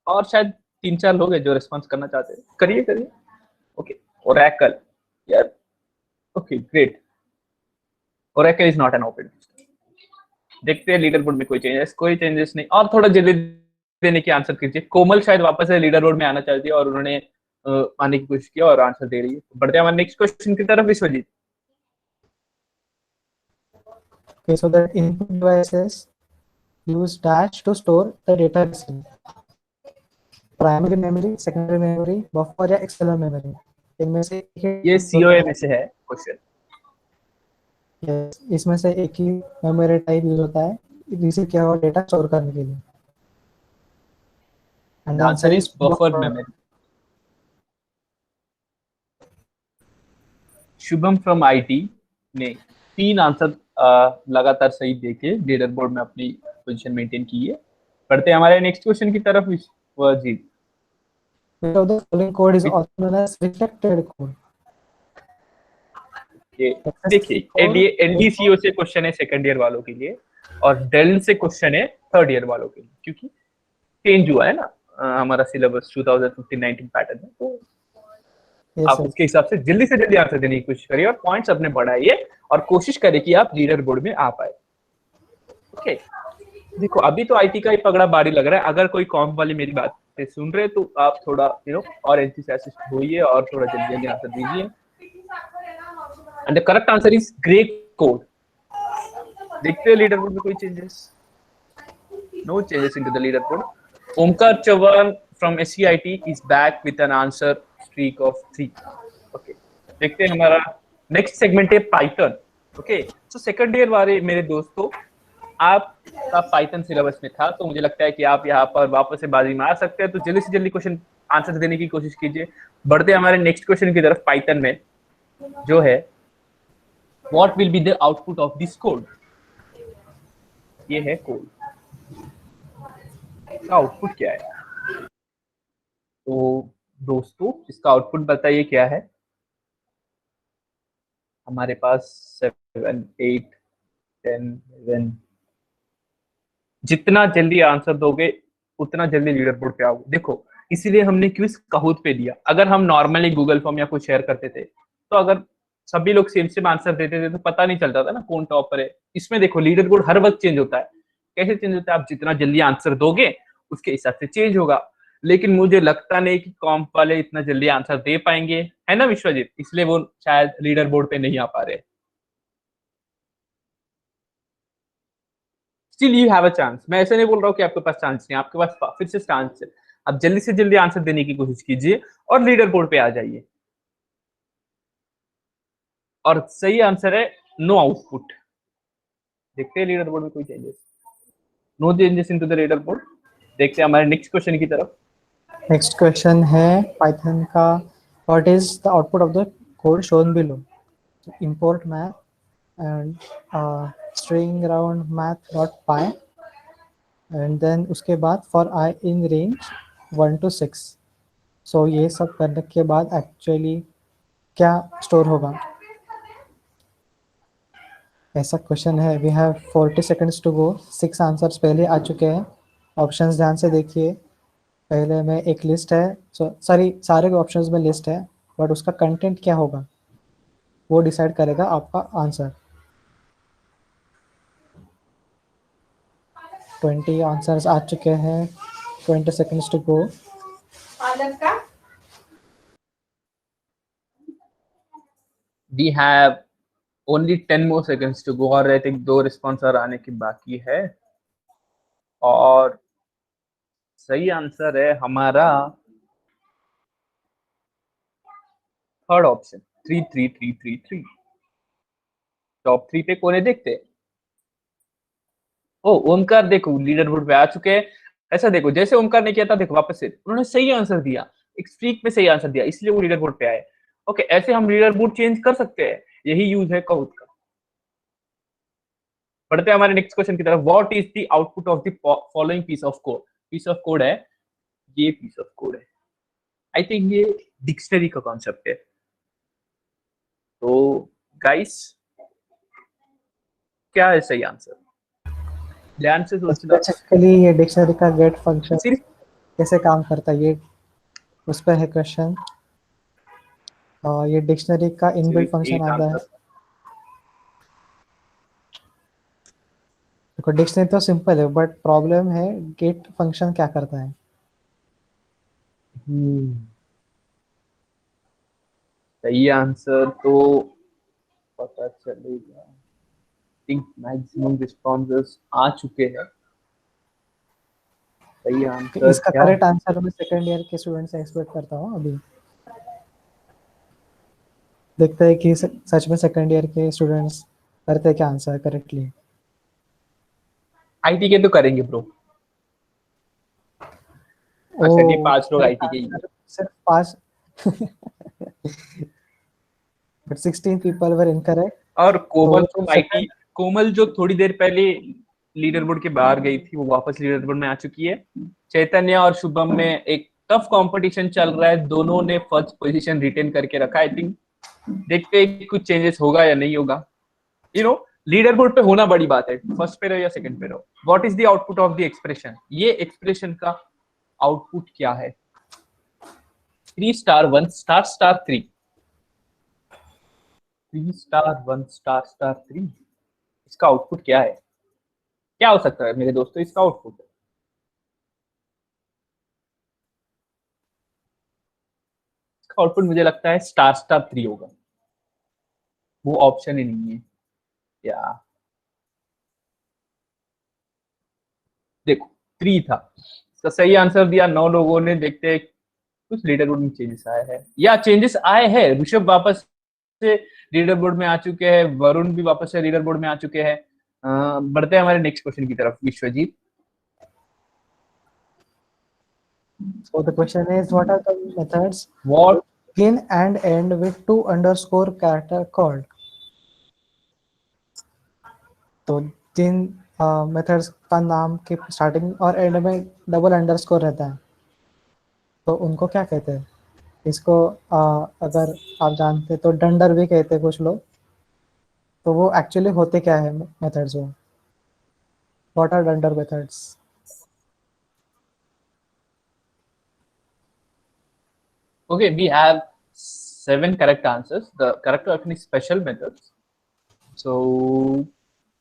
और शायद 3-4 लोग हैं जो रिस्पॉन्स करना चाहते हैं। करिए। ओके, ओरेकल यार। Okay, great. Oracle is not an operating system. देखते हैं लीडर बोर्ड में कोई चेंजेस नहीं। और थोड़ा जल्दी देने की आंसर कीजिए। कोमल शायद वापस से लीडर बोर्ड में आना चाहती है और उन्होंने आने की कोशिश की और आंसर दे रही है। बढ़ते हैं हमारे नेक्स्ट क्वेश्चन की तरफ Vishwajeet. Okay, so that input devices use dash to store the data received. Primary memory, secondary memory, buffer या एक्सटर्नल मेमोरी, इनमें से एक ये ही सीओए में से है क्वेश्चन। Yes, इसमें से एक ही मेमोरी टाइप यूज होता है रिसीव किया हुआ डेटा स्टोर करने के लिए। And the answer is buffer memory. Shubham from IT ने 3 आंसर लगातार सही देके लीडर बोर्ड में अपनी पोजीशन मेंटेन की है। बढ़ते हैं हमारे नेक्स्ट क्वेश्चन की तरफ। Vishwajeet, Which of the following code is also known as reflected code? ये XSS देखिए code, एलडीसीओ से क्वेश्चन है सेकंड ईयर वालों के लिए, और डेल से क्वेश्चन है थर्ड ईयर वालों के लिए, क्योंकि चेंज हुआ है ना हमारा सिलेबस 2015-19 पैटर्न में। तो yes, आप sir. उसके हिसाब से जल्दी आंसर देने की कोशिश करिए और पॉइंट्स अपने बढ़ाइए और कोशिश करिए कि आप लीडर बोर्ड में आ पाए। ओके, देखो अभी तो आईटी का ही पगड़ा भारी लग रहा है। अगर कोई कॉम वाले मेरी बात सुन रहे तो आप थोड़ा और एंथुसियास्टिक होइए और थोड़ा जल्दी आंसर दीजिए। And the correct answer is Gray code. देखते हैं लीडर बोर्ड में कोई changes. No changes into the leader board. Omkar Chauhan from SCIT is back with an answer streak of 3। Okay, देखते हैं हमारा नेक्स्ट सेगमेंट है Python. Okay, so second year वाले मेरे दोस्तों, आपका पाइथन सिलेबस में था, तो मुझे लगता है कि आप यहाँ पर वापस से बाजी मार सकते हैं। तो जल्दी से जल्दी क्वेश्चन आंसर देने की कोशिश कीजिए। बढ़ते हैं हमारे नेक्स्ट क्वेश्चन की तरफ पाइथन में, जो है what will be the output of this code. ये है कोड, इसका आउटपुट क्या है? तो दोस्तों इसका आउटपुट बताइए क्या है। हमारे पास 7 8 10 11, जितना जल्दी आंसर दोगे उतना जल्दी लीडर बोर्ड पे आओगे। देखो इसीलिए हमने क्विज काहूत पे दिया। अगर हम नॉर्मली गूगल फॉर्म या कुछ शेयर करते थे तो अगर सभी लोग सेम सेम आंसर देते थे तो पता नहीं चलता था ना कौन टॉपर है। इसमें देखो लीडर बोर्ड हर वक्त चेंज होता है। कैसे चेंज होता है? आप जितना जल्दी आंसर दोगे उसके हिसाब से चेंज होगा। लेकिन मुझे लगता नहीं कि कॉम्प वाले इतना जल्दी आंसर दे पाएंगे, है ना विश्वजीत? इसलिए वो शायद लीडर बोर्ड पे नहीं आ पा रहे। Still you have a chance. मैं ऐसे नहीं बोल रहा हूँ कि आपके पास चांस नहीं, आपके पास फिर से चांस है। आप जल्दी से जल्दी आंसर देने की कोशिश कीजिए और लीडर बोर्ड पे आ जाइए। और सही आंसर है नो आउटपुट। देखते हैं लीडर बोर्ड में कोई changes. No changes into the leader board. देखते हैं हमारे नेक्स्ट क्वेश्चन की तरफ। नेक्स्ट क्वेश्चन है पाइथन का, what is the output of the code shown below. Import math and string around math dot pi, and then उसके बाद for I in range 1 to 6। So ये सब करने के बाद एक्चुअली क्या स्टोर होगा, ऐसा क्वेश्चन है। We have 40 seconds to go. 6 answers पहले आ चुके हैं। ऑप्शंस ध्यान से देखिए। पहले में एक लिस्ट है, सॉरी सारे ऑप्शंस में लिस्ट है, बट उसका कंटेंट क्या होगा वो डिसाइड करेगा आपका आंसर। 20 आंसर्स आ चुके हैं। 20 seconds to go. We have only 10 more seconds to go, और आई थिंक 2 रिस्पॉन्स और आने की बाकी है। और सही आंसर है हमारा थर्ड ऑप्शन 33333। टॉप 3 पे कौन है देखते हैं। ओ ओमकार देखो लीडर बोर्ड पे आ चुके हैं। ऐसा देखो जैसे ओमकार ने किया था, देखो वापस से उन्होंने सही आंसर दिया, एक स्ट्रीक में सही आंसर दिया, इसलिए वो लीडर बोर्ड पे आए। ओके, ऐसे हम लीडर बोर्ड चेंज कर सकते हैं, यही यूज है काउट का। बढ़ते हैं हमारे नेक्स्ट क्वेश्चन की तरफ। What is the output of the following piece of code. Piece of code है, ये पीस ऑफ कोड है। आई थिंक ये डिक्शनरी का कॉन्सेप्ट है। तो गाइस क्या है सही आंसर? ध्यान से सोचना। बेसिकली ये डिक्शनरी का गेट फंक्शन सिर्फ कैसे काम करता है, ये उस पर है क्वेश्चन। और ये डिक्शनरी का इनबिल्ट फंक्शन एक आता है। आंसर। देखो डिक्शनरी तो सिंपल है, बट प्रॉब्लम है गेट फंक्शन क्या करता है। सही आंसर तो पता चलेगा। थिंक मैक्सिमम रिस्पॉन्सेस आ चुके हैं। सही आंसर इसका क्या करेक्ट आंसर मैं सेकंड ईयर के स्टूडेंट से एक्सपेक्ट करता हूँ अभी। देखते हैं कि सच में सेकंड ईयर के स्टूडेंट्स करते हैं क्या आंसर करेक्टली। आईटी के तो करेंगे ब्रो। अच्छा ये 5 लोग आईटी के ही हैं। सिर्फ 5 but 16 people were incorrect। और कोमल तो फ्रॉम आईटी, कोमल जो थोड़ी देर पहले लीडर बोर्ड के बाहर गई थी वो वापस लीडर बोर्ड में आ चुकी है। चैतन्य और शुभम में एक टफ कंपटीशन चल रहा है, दोनों ने फर्स्ट पोजीशन रिटेन करके रखा है। आई थिंक देखते हैं कि कुछ चेंजेस होगा या नहीं होगा। लीडर बोर्ड पे होना बड़ी बात है, फर्स्ट पे रहो या सेकंड पे रहो। What is the output of the expression, ये एक्सप्रेशन का आउटपुट क्या है? 3 star 1 star star 3, 3 star 1 star star 3, इसका आउटपुट क्या है? क्या हो सकता है मेरे दोस्तों इसका आउटपुट? इसका आउटपुट मुझे लगता है स्टार स्टार 3 होगा, वो ऑप्शन ही नहीं है। या देखो 3 था, इसका सही आंसर दिया 9 लोगों ने। देखते हैं कुछ लीडर बोर्ड में चेंजेस आए हैं या चेंजेस आए हैं। ऋषभ वापस से लीडर बोर्ड में आ चुके हैं, वरुण भी वापस से लीडर बोर्ड में आ चुके हैं। बढ़ते हैं हमारे नेक्स्ट क्वेश्चन की तरफ, Vishwajeet. So the question is, what are the methods What begin and end with 2 underscore character called? तो जिन मेथड्स का नाम के स्टार्टिंग और एंड में डबल अंडरस्कोर रहता है तो उनको क्या कहते हैं? इसको अगर आप जानते तो डंडर भी कहते हैं कुछ लोग। तो वो एक्चुअली होते क्या है मेथड्स वो? What are dunder methods? Okay, we have 7 correct answers. The correct option is special methods. So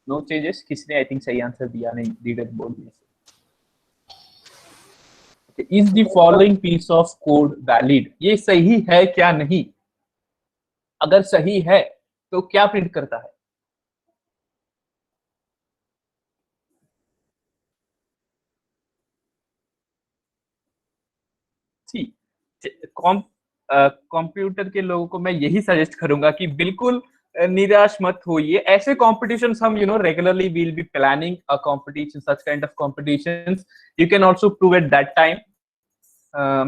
no changes. किसने आई थिंक सही आंसर दिया नहीं लीडर बोर्ड में से? Okay, is the following piece of code valid? ये सही है क्या नहीं? अगर सही है तो क्या प्रिंट करता है? कंप्यूटर के लोगों को मैं यही सजेस्ट करूंगा कि बिल्कुल निराश मत होइए। ऐसे कॉम्पिटिशन्स हम regularly will be planning a competition, such kind of competitions. You can also prove at that time.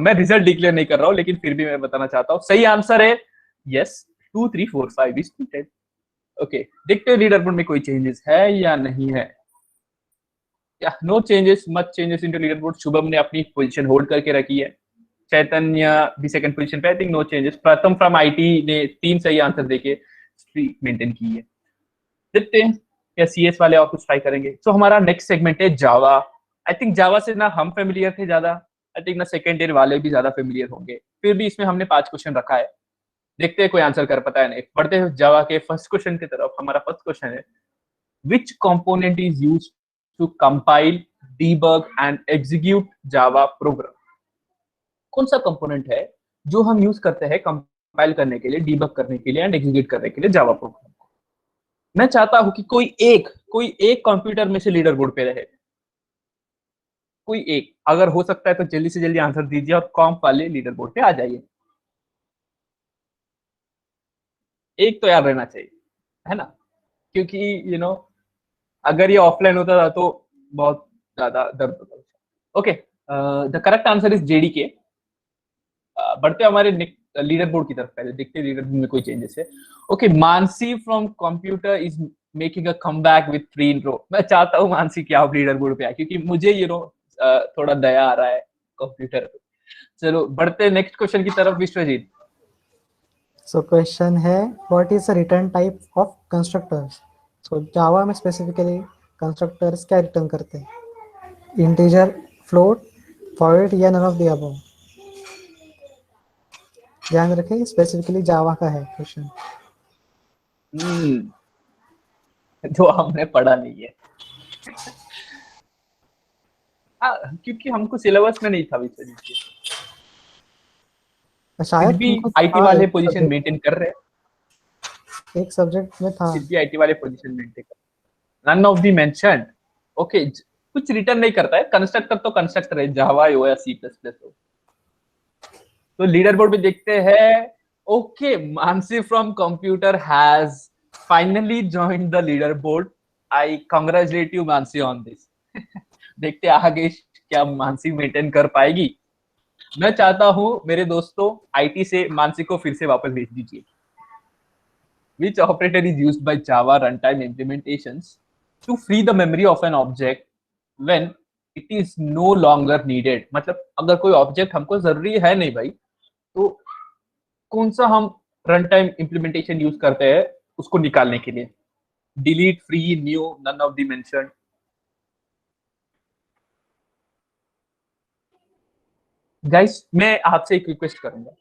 मैं रिजल्ट डिक्लेयर नहीं कर रहा हूँ लेकिन फिर भी मैं बताना चाहता हूँ सही आंसर है यस 2 3 4 5 इज 10। ओके, देखते हैं लीडर बोर्ड में कोई चेंजेस है या नहीं है। या no changes, much changes in leader board. Shubham ने अपनी पोजीशन होल्ड करके रखी है। चैतन्य भी सेकंड पोजीशन पे, आई थिंक नो चेंजेस। प्रथम फ्रॉम आईटी ने 3 सही आंसर देके स्ट्रीक मेंटेन की है। देखते हैं या सीएस वाले और कुछ ट्राई करेंगे। सो हमारा नेक्स्ट सेगमेंट है जावा। आई थिंक जावा से ना हम फेमिलियर थे ज्यादा, आई थिंक ना सेकंड ईयर वाले भी ज्यादा फेमिलियर होंगे। फिर भी इसमें हमने 5 क्वेश्चन रखा है, देखते हैं कोई आंसर कर पाता है नहीं। बढ़ते हैं जावा के फर्स्ट क्वेश्चन की तरफ। हमारा फर्स्ट क्वेश्चन है, which component is used to compile, debug and execute Java program? कौन सा कंपोनेंट है जो हम यूज करते हैं कंपाइल करने के लिए, डीबग करने के लिए एंड एग्जीक्यूट करने के लिए जावा प्रोग्राम को? मैं चाहता हूं कि कोई एक कंप्यूटर में से लीडर बोर्ड पे रहे, कोई एक। अगर हो सकता है तो जल्दी से जल्दी आंसर दीजिए और कॉम्प वाले लीडर बोर्ड पे आ जाइए। एक तो याद रहना चाहिए, है ना? क्योंकि अगर ये ऑफलाइन होता था तो बहुत ज्यादा दर्द होता था। Okay, the correct answer is JDK. बढ़ते हमारे लीडर बोर्ड की तरफ, पहले देखते हैं लीडर बोर्ड में कोई चेंजेस है। Okay, Mansi from computer is making a comeback with 3 इन रो। मैं चाहता हूं मानसी कि आप लीडर बोर्ड पे आए क्योंकि मुझे थोड़ा दया आ रहा है कंप्यूटर पे। चलो बढ़ते हैं नेक्स्ट क्वेश्चन की तरफ, विश्वजीत। सो क्वेश्चन है, what is the return type of constructors? So Java में स्पेसिफिकली कंस्ट्रक्टर्स क्या रिटर्न करते हैं? इंटीजर, फ्लोट, वॉइड या नन ऑफ द अबव? ध्यान रखें स्पेसिफिकली जावा का है क्वेश्चन। जो हमने पढ़ा नहीं है। क्योंकि हमको सिलेबस में नहीं था विश्वजीत जी। शायद फिर भी तुमको आईटी था वाले एक पोजीशन मेंटेन कर रहे हैं। सब्जेक्ट में था। फिर भी आईटी वाले पोजीशन मेंटेन कर none of the mentioned. Okay, कुछ रिटर्न नहीं करता है, कंस्ट्रक्टर तो कंस्ट्रक्टर है, जावा हो या सी प्लस प्लस हो। तो लीडर बोर्ड में देखते हैं, okay, Mansi from computer has finally joined the leader board. I congratulate you Mansi on this. देखते आगे क्या मानसी मेंटेन कर पाएगी। मैं चाहता हूं मेरे दोस्तों, आईटी से मानसी को फिर से वापस भेज दीजिए। Which operator is used by Java runtime implementations to free the memory of an object when it is no longer needed? मतलब अगर कोई ऑब्जेक्ट हमको जरूरी है नहीं भाई, तो कौन सा हम रन टाइम इम्प्लीमेंटेशन यूज करते हैं उसको निकालने के लिए? Delete, free, new, none of the mentioned. Guys, मैं आपसे एक रिक्वेस्ट करूंगा,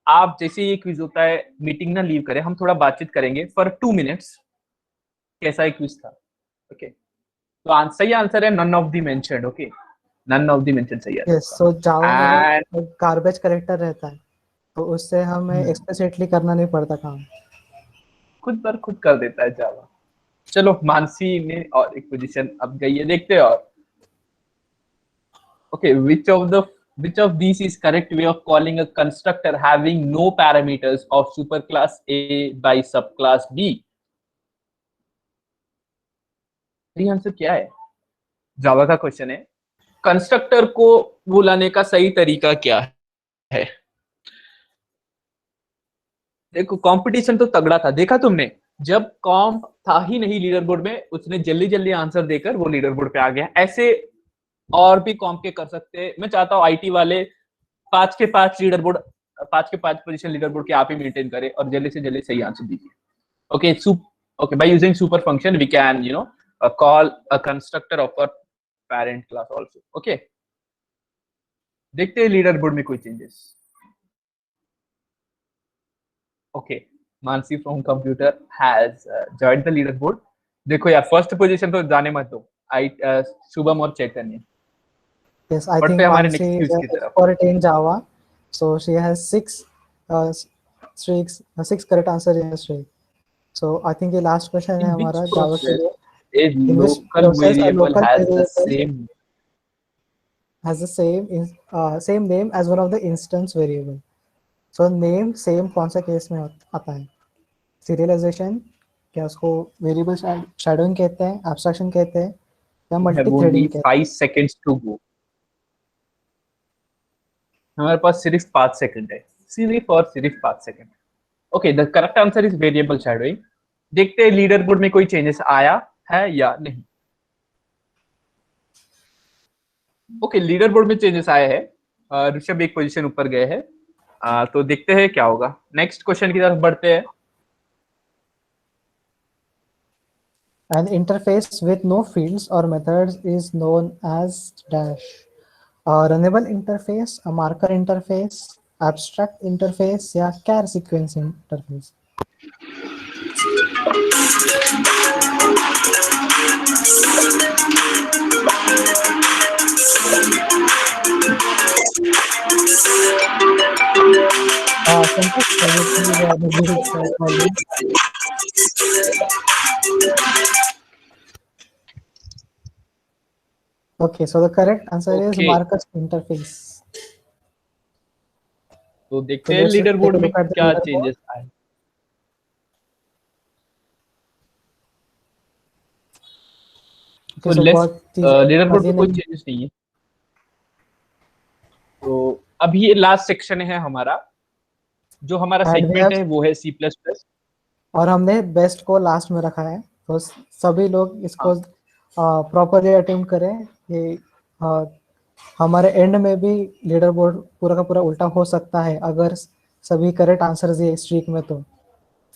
आप जैसे ये क्विज होता है, मीटिंग ना लीव करें, हम थोड़ा बातचीत करेंगे फॉर 2 मिनट्स। कैसा एक क्विज था? ओके, तो सही आंसर है none of the mentioned. Okay, none of the mentioned सही है। यस, सो जावा एंड में गार्बेज करेक्टर रहता है, तो उससे हमें एक्सप्लिसिटली करना नहीं पड़ता काम। खुद पर खुद कर देता है जावा। चलो, मानसी ने और एक पोजीशन अब गई है, देखते हैं। और okay, which of these is correct way of calling a constructor having no parameters of superclass A by subclass B? सही आंसर क्या है? जावा का क्वेश्चन है, कंस्ट्रक्टर को बुलाने का सही तरीका क्या है? देखो, कंपटीशन तो तगड़ा था, देखा तुमने? जब कॉम था ही नहीं लीडर बोर्ड में, उसने जल्दी जल्दी आंसर देकर वो लीडर बोर्ड पे आ गया। ऐसे और भी कॉम के कर सकते हैं। मैं चाहता हूँ आईटी वाले 5 के 5 लीडर बोर्ड, 5 के 5 पोजीशन लीडर बोर्ड के आप ही मेंटेन करें और जल्दी से जल्दी सही आंसर दीजिए। Okay, okay, by using super function we can call a constructor of a parent class also. Okay, देखते हैं लीडर बोर्ड में कोई changes. Okay, Mansi from computer has joined the leader board. देखो यार, फर्स्ट पोजीशन तो जाने मत दो, आई शुभम और चैतन्य। Yes, I बढ़ते think हैं हमारे Mansi next is quiz an की तरफ। expert in Java, so she has uh, six correct answer in a streak. So I think the last question है इन विच हमारा Java के प्रोसेस लिए। ए In which local process a variable local has the variable same has the same name as one of the instance variable? So name same कौन सा case में आता है? Serialization, क्या उसको variable shadowing कहते हैं, abstraction कहते हैं, या have only multi-threading कहते 5 seconds to go। हमारे पास सिर्फ 5 सेकंड है, सिर्फ 5 second. Okay, the correct answer is variable shadowing. देखते हैं लीडर बोर्ड में कोई चेंजेस आया है या नहीं। ओके, लीडर बोर्ड में चेंजेस आए हैं, ऋषभ एक पोजीशन ऊपर गए हैं। तो देखते हैं क्या होगा। नेक्स्ट क्वेश्चन की तरफ बढ़ते हैं। An interface with no fields or methods is known as dash. A runnable interface, a marker interface, abstract interface, या char sequence interface? Santosh, can you please reveal it for me? Okay, so the correct answer is Okay. markers interface. तो So देखते हैं let's leader take board a में look at the क्या leaderboard. Changes आए। Okay, तो so let's, बहुत चीजें leader board अभी में कोई नहीं। चेंजेस नहीं है। तो अभी ये लास्ट सेक्शन है हमारा, जो हमारा And we सेगमेंट have, है वो है सी प्लस प्लस। और हमने बेस्ट को लास्ट में रखा है, तो सभी लोग इसको प्रॉपरली अटेम्प्ट करें। ये हमारे एंड में भी लीडर बोर्ड पूरा का पूरा उल्टा हो सकता है अगर सभी करेक्ट आंसर दिए स्ट्रीक में, तो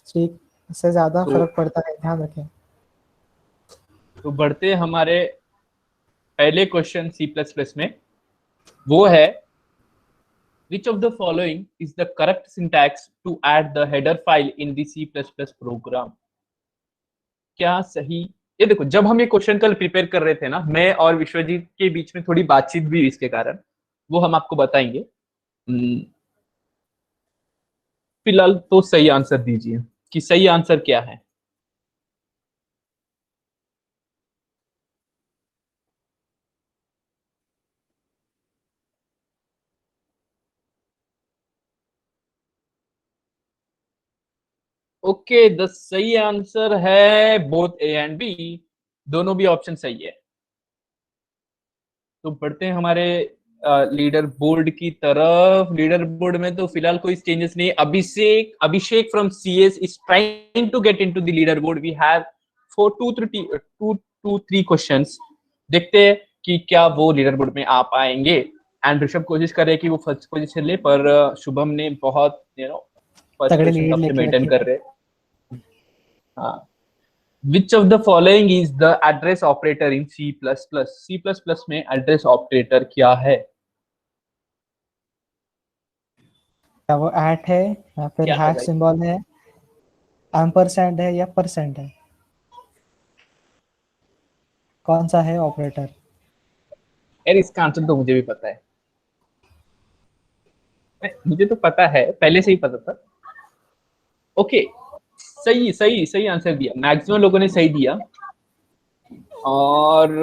स्ट्रीक से ज्यादा तो- फर्क पड़ता है, ध्यान रखें। तो बढ़ते हैं हमारे पहले क्वेश्चन सी प्लस प्लस में। वो है, which of the following is the correct syntax to add the header file in the C++ program? क्या सही? ये देखो, जब हम ये क्वेश्चन कल प्रिपेयर कर रहे थे ना, मैं और विश्वजीत के बीच में थोड़ी बातचीत भी हुई इसके कारण, वो हम आपको बताएंगे। फिलहाल तो सही आंसर दीजिए कि सही आंसर क्या है। ओके, द सही आंसर है बोथ ए एंड बी, दोनों भी ऑप्शन सही है। तो बढ़ते हैं हमारे लीडर बोर्ड की तरफ। लीडर बोर्ड में तो फिलहाल कोई चेंजेस नहीं। Abhishek from CS is trying to get into the leader board. We have 4 2 3 questions. देखते हैं कि क्या वो लीडर बोर्ड में आ पाएंगे। एंड ऋषभ कोशिश कर रहे हैं कि वो फर्स्ट पोजीशन ले, पर शुभम ने बहुत फर्स्ट तगड़े पोजीशन लीड सबसे लेके मेंटेन रखी कर रहे हैं। हाँ, Which of the following is the address operator in C++? C++ में address operator क्या है? क्या वो एट है या फिर क्या है हैश भाई? सिंबल है, एम्परसैंड है या परसेंट है? कौन सा है ऑपरेटर? यार इसका आंसर तो मुझे भी पता है। मुझे तो पता है, पहले से ही पता था। ओके, सही सही सही आंसर दिया, मैक्सिमम लोगों ने सही दिया। और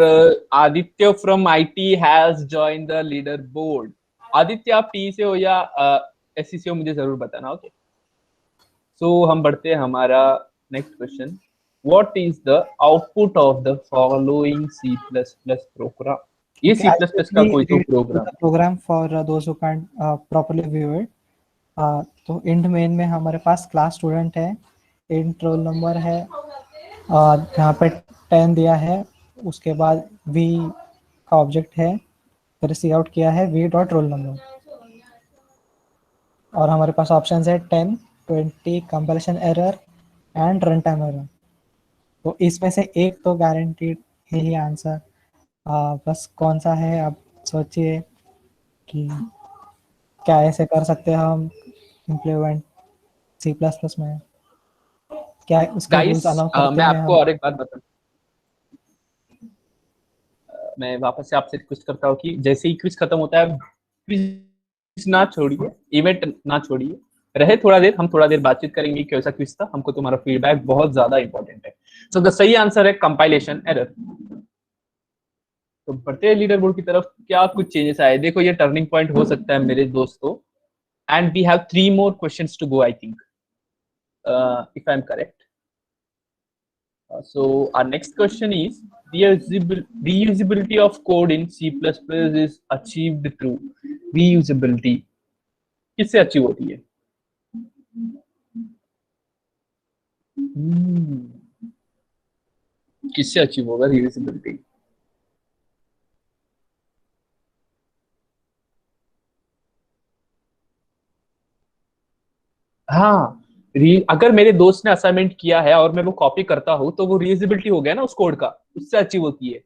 Aditya from IT has join the leader board. Aditya, आप टी से हो या एससी से हो, मुझे जरूर बताना। ओके, सो हम बढ़ते हैं हमारा next question. What is the output of the following C++ program? ये Okay, C++ I'll का quickly कोई तो read through program. the program for those who can't properly view it. तो इंट मेन में हमारे पास क्लास स्टूडेंट है, int roll number है, यहाँ पे 10 दिया है, उसके बाद वी का ऑब्जेक्ट है, फिर सी आउट किया है वी डॉट रोल नंबर, और हमारे पास ऑप्शंस है 10, 20, compilation error and run time error. तो इसमें से एक तो गारंटीड है ही आंसर, बस कौन सा है आप सोचिए कि क्या ऐसे कर सकते हैं हम इम्प्लीमेंट C++ में, क्या उसके रूल्स गाइस, अलाउ करते मैं हैं आपको हम? और एक बात बता, मैं वापस से आपसे रिक्वेस्ट करता हूँ कि जैसे ही क्विज खत्म होता है, क्विज ना छोड़िए, इवेंट ना छोड़िए, रहे थोड़ा देर, हम थोड़ा देर बातचीत करेंगे कि कैसा क्विज था। हमको तुम्हारा फीडबैक बहुत ज्यादा इंपॉर्टेंट है। सो द सही आंसर है कंपाइलेशन एरर। तो बढ़ते हैं लीडर बोर्ड की तरफ। क्या कुछ चेंजेस आए? देखो, ये टर्निंग पॉइंट हो सकता है मेरे दोस्तों। And we have 3 more questions to go, I think, if I'm correct. So our next question is, reusability of code in C++ is achieved through reusability. किससे अचीव होती है? किससे अचीव होगा reusability? हाँ, अगर मेरे दोस्त ने असाइनमेंट किया है और मैं वो कॉपी करता हूँ, तो वो रीयूजेबिलिटी हो गया ना उस कोड का, उससे अचीव होती है,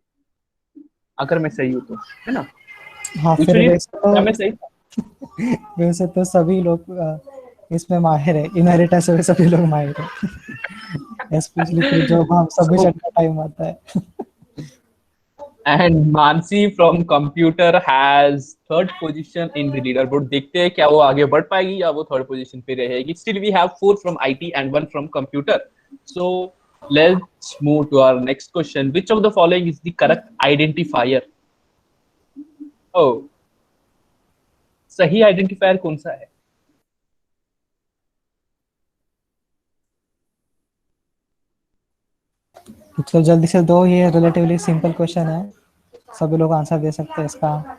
अगर मैं सही हूँ तो, है ना? हाँ, पूछ फिर रही, वैसे क्या मैं तो सही था? वैसे तो सभी लोग इसमें माहिर है, इनहेरिटेंस में सभी लोग माहिर है, स्पेशली फिर जब हम सबमिशन का टाइम आता है। And Mansi from computer has third position in the leader board. देखते हैं क्या वो आगे बढ़ पाएगी या वो थर्ड पोजीशन पे रहेगी। Still we have 4 from IT and 1 from computer. So let's move to our next question. Which of the following is the correct identifier? ओ, सही आइडेंटिफायर कौन सा है? तो जल्दी से दो, ये रिलेटिवली सिंपल क्वेश्चन है, सभी लोग आंसर दे सकते हैं इसका।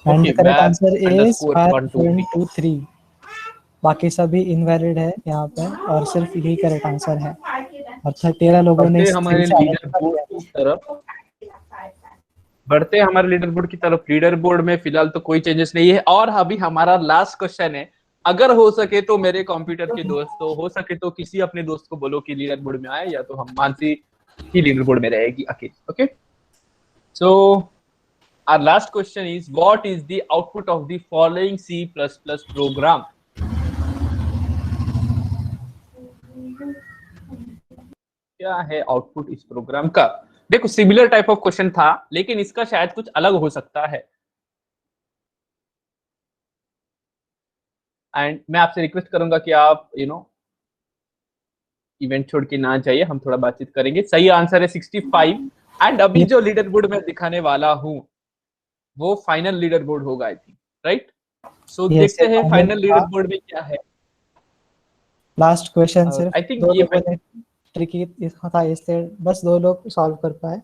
And okay, correct map answer is underscore 1 1 2 1 3। 2 3, बाकी सभी इनवैलिड है यहाँ पे, और सिर्फ यही करेक्ट आंसर है, और 13 लोगों ने बढ़ते इस थ्री हमारे से लीडर आइडेंटिफाई बोर्ड किया। की तरफ। बढ़ते हैं हमारे लीडर बोर्ड की तरफ। लीडर बोर्ड में फिलहाल तो कोई चेंजेस नहीं है। और अभी हमारा लास्ट क्वेश्चन है। अगर हो सके तो मेरे कंप्यूटर के दोस्तों, हो सके तो किसी अपने दोस्त को बोलो कि लीडर बोर्ड में आए, या तो हम मानसी ही लीडर बोर्ड में रहेगी अकेले। Okay, so our last question is, what is the output of the following C++ program? क्या है आउटपुट इस प्रोग्राम का? देखो, सिमिलर टाइप ऑफ क्वेश्चन था, लेकिन इसका शायद कुछ अलग हो सकता है। एंड मैं आपसे रिक्वेस्ट करूंगा कि आप इवेंट छोड़ के ना जाइए, हम थोड़ा बातचीत करेंगे। सही आंसर है 65। एंड अभी जो लीडर बोर्ड में दिखाने वाला हूँ वो फाइनल लीडर बोर्ड होगा, आई थिंक, राइट? सो देखते हैं फाइनल लीडर बोर्ड में क्या है। लास्ट क्वेश्चन सिर्फ आई थिंक दो ये लोगों ने ट्रिकी था, इसलिए बस 2 लोग सॉल्व कर पाए,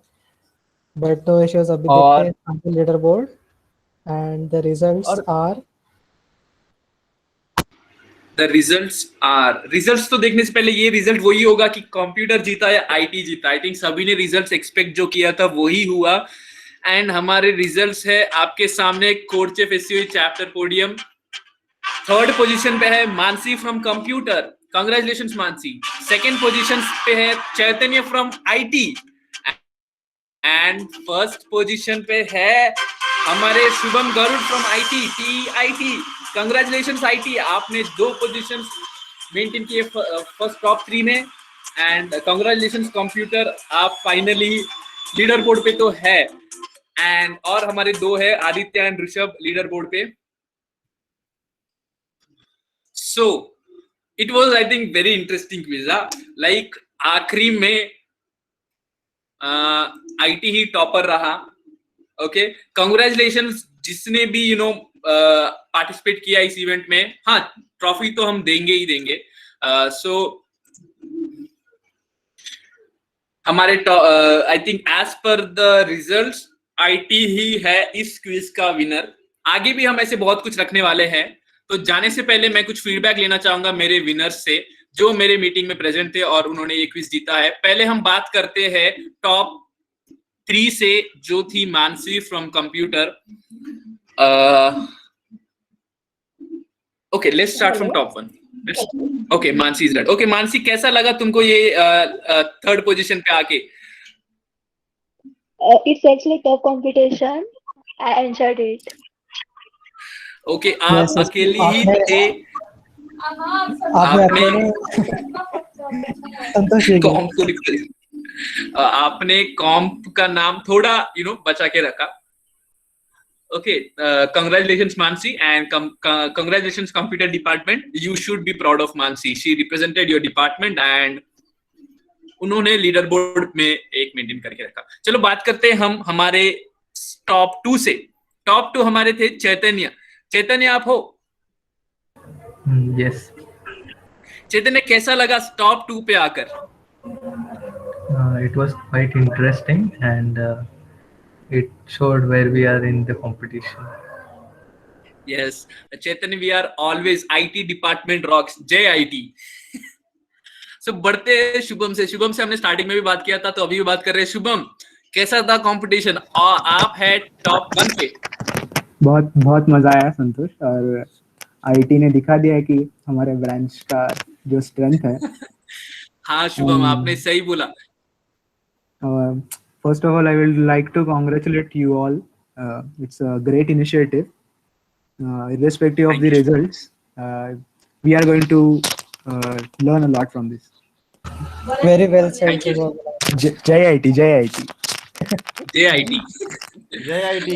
बट नो इश्यूज। अभी देखते हैं final leaderboard and the results are results तो देखने से पहले ये रिजल्ट वही होगा कि कंप्यूटर जीता या आईटी जीता। आई थिंक सभी ने रिजल्ट्स एक्सपेक्ट जो किया था वही हुआ। एंड हमारे रिजल्ट्स है आपके सामने। CodeChef SEO chapter podium 3rd position पे है Mansi from computer, congratulations Mansi. 2nd position पे है Chaitanya from IT and 1st position पे है हमारे Shubham Garud from IT, TIT. Congratulations IT, आपने 2 पोजीशंस मेंटेन किए फर्स्ट टॉप 3 में। एंड कांग्रेचुलेशंस कंप्यूटर, आप फाइनली लीडर बोर्ड पे तो है। एंड और हमारे 2 है Aditya and Rishabh leader board पे। So it was I think very interesting quiz. Like आखिरी में आईटी ही टॉपर रहा। ओके, कांग्रेचुलेशंस जिसने भी पार्टिसिपेट किया इस इवेंट में। हाँ, ट्रॉफी तो हम देंगे ही देंगे। सो हमारे I think as per the results IT ही है इस क्विज का विनर। आगे भी हम ऐसे बहुत कुछ रखने वाले हैं। तो जाने से पहले मैं कुछ फीडबैक लेना चाहूंगा मेरे विनर्स से जो मेरे मीटिंग में प्रेजेंट थे और उन्होंने ये क्विज जीता है। पहले हम बात करते हैं टॉप 3 से, जो थी Mansi from computer. Okay, let's start from top 1। Okay, Mansi is right. Okay Mansi, कैसा लगा तुमको ये 3rd पोजीशन पे आके? It's actually tough competition. I enjoyed it. Okay, आप अकेली ही थे। आपने कॉम्प का नाम थोड़ा बचा के रखा। Okay, congratulations Mansi and congratulations computer department. You should be proud of Mansi. She represented your department and उन्होंने लीडर बोर्ड में एक मेंटेन करके रखा। चलो बात करते हैं हम हमारे टॉप 2 से। टॉप 2 हमारे थे चैतन्य। चैतन्य, आप हो? यस। चैतन्य, कैसा लगा टॉप 2 पे आकर? It was quite interesting and it showed where we are in the competition. Yes, Chaitanya, we are always IT department rocks. Jai IT. So बढ़ते हैं शुभम से। शुभम से हमने स्टार्टिंग में भी बात किया था, तो अभी भी बात कर रहे हैं। शुभम, कैसा था कंपटीशन? आप है टॉप 1 पे। बहुत मजा आया संतोष, और आईटी ने दिखा दिया कि हमारे ब्रांच का जो स्ट्रेंथ है। हाँ शुभम, आपने सही बोला। First of all, I would like to congratulate you all. It's a great initiative. Irrespective of the results, we are going to learn a lot from this. Very well said. Jai IT, Jai IT. Jai IT. Jai IT.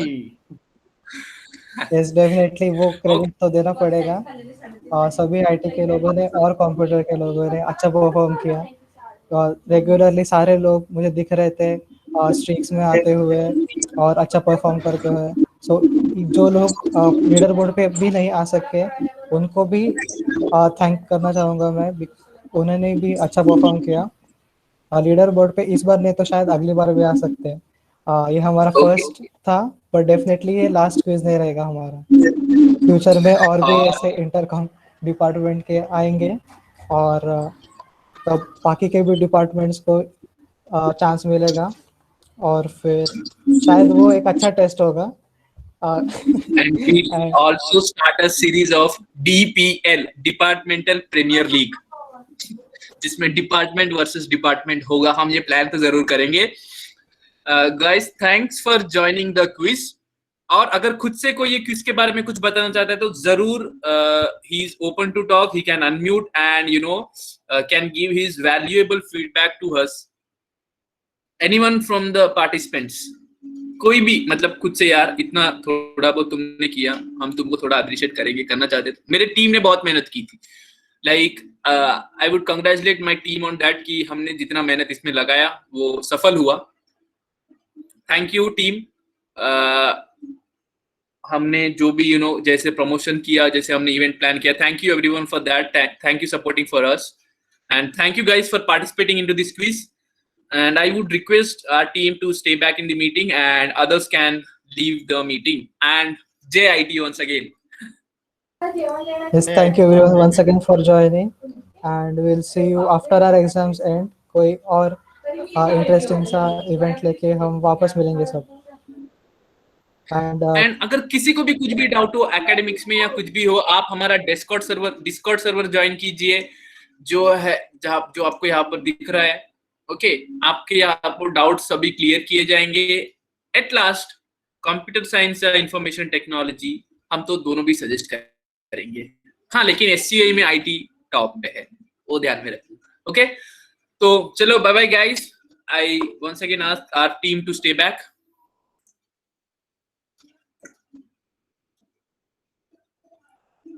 Yes, definitely वो credit तो देना पड़ेगा। सभी IT के लोगों ने और computer के लोगों ने अच्छा परफॉर्म किया। रेगुलरली सारे लोग मुझे दिख रहे थे स्ट्रीक्स में आते हुए और अच्छा परफॉर्म करते हुए। सो जो लोग लीडर बोर्ड पे भी नहीं आ सके उनको भी थैंक करना चाहूँगा मैं। उन्होंने भी अच्छा परफॉर्म किया। लीडर बोर्ड पे इस बार नहीं तो शायद अगली बार भी आ सकते हैं। ये हमारा फर्स्ट था, पर डेफिनेटली ये लास्ट क्विज नहीं रहेगा हमारा। फ्यूचर में और भी ऐसे इंटरकॉम डिपार्टमेंट के आएंगे और तब बाकी के भी डिपार्टमेंट्स को चांस मिलेगा और फिर शायद वो एक अच्छा टेस्ट होगा। And we also start a series of DPL, Departmental Premier League, जिसमें डिपार्टमेंट वर्सेस डिपार्टमेंट होगा। हम ये प्लान तो जरूर करेंगे। Guys, thanks for joining the quiz. और अगर खुद से कोई ये क्विज के बारे में कुछ बताना चाहता है तो जरूर he is open to talk. He can unmute and can give his valuable feedback to us. Anyone from the participants, कोई भी, मतलब खुद से, यार इतना थोड़ा बहुत तुमने किया, हम तुमको थोड़ा अप्रिशिएट करेंगे, करना चाहते थे। मेरे टीम ने बहुत मेहनत की थी। Like I would congratulate my team on that कि हमने जितना मेहनत इसमें लगाया वो सफल हुआ। Thank you team. हमने जो भी जैसे प्रमोशन किया, जैसे हमने इवेंट प्लान किया, thank you everyone for that, thank you supporting for us, and thank you guys for participating into this quiz. And I would request our team to stay back in the meeting and others can leave the meeting. And JIT once again. Yes, thank you everyone once again for joining, and we'll see you after our exams end. कोई और interesting सा event लेके हम वापस मिलेंगे सब। And अगर किसी को भी कुछ भी डाउट हो एकेडमिक्स में या कुछ भी हो, आप हमारा डिस्कॉर्ड सर्वर ज्वाइन कीजिए, जो है जो आपको यहाँ पर दिख रहा है। ओके, आपके यहाँ पर डाउट सभी क्लियर किए जाएंगे। एट लास्ट कंप्यूटर साइंस या इंफॉर्मेशन टेक्नोलॉजी हम तो दोनों भी सजेस्ट करेंगे, हाँ, लेकिन SCI में IT टॉप पे है, वो ध्यान में रखिए। ओके, तो चलो bye bye guys. I once again ask our team to stay back.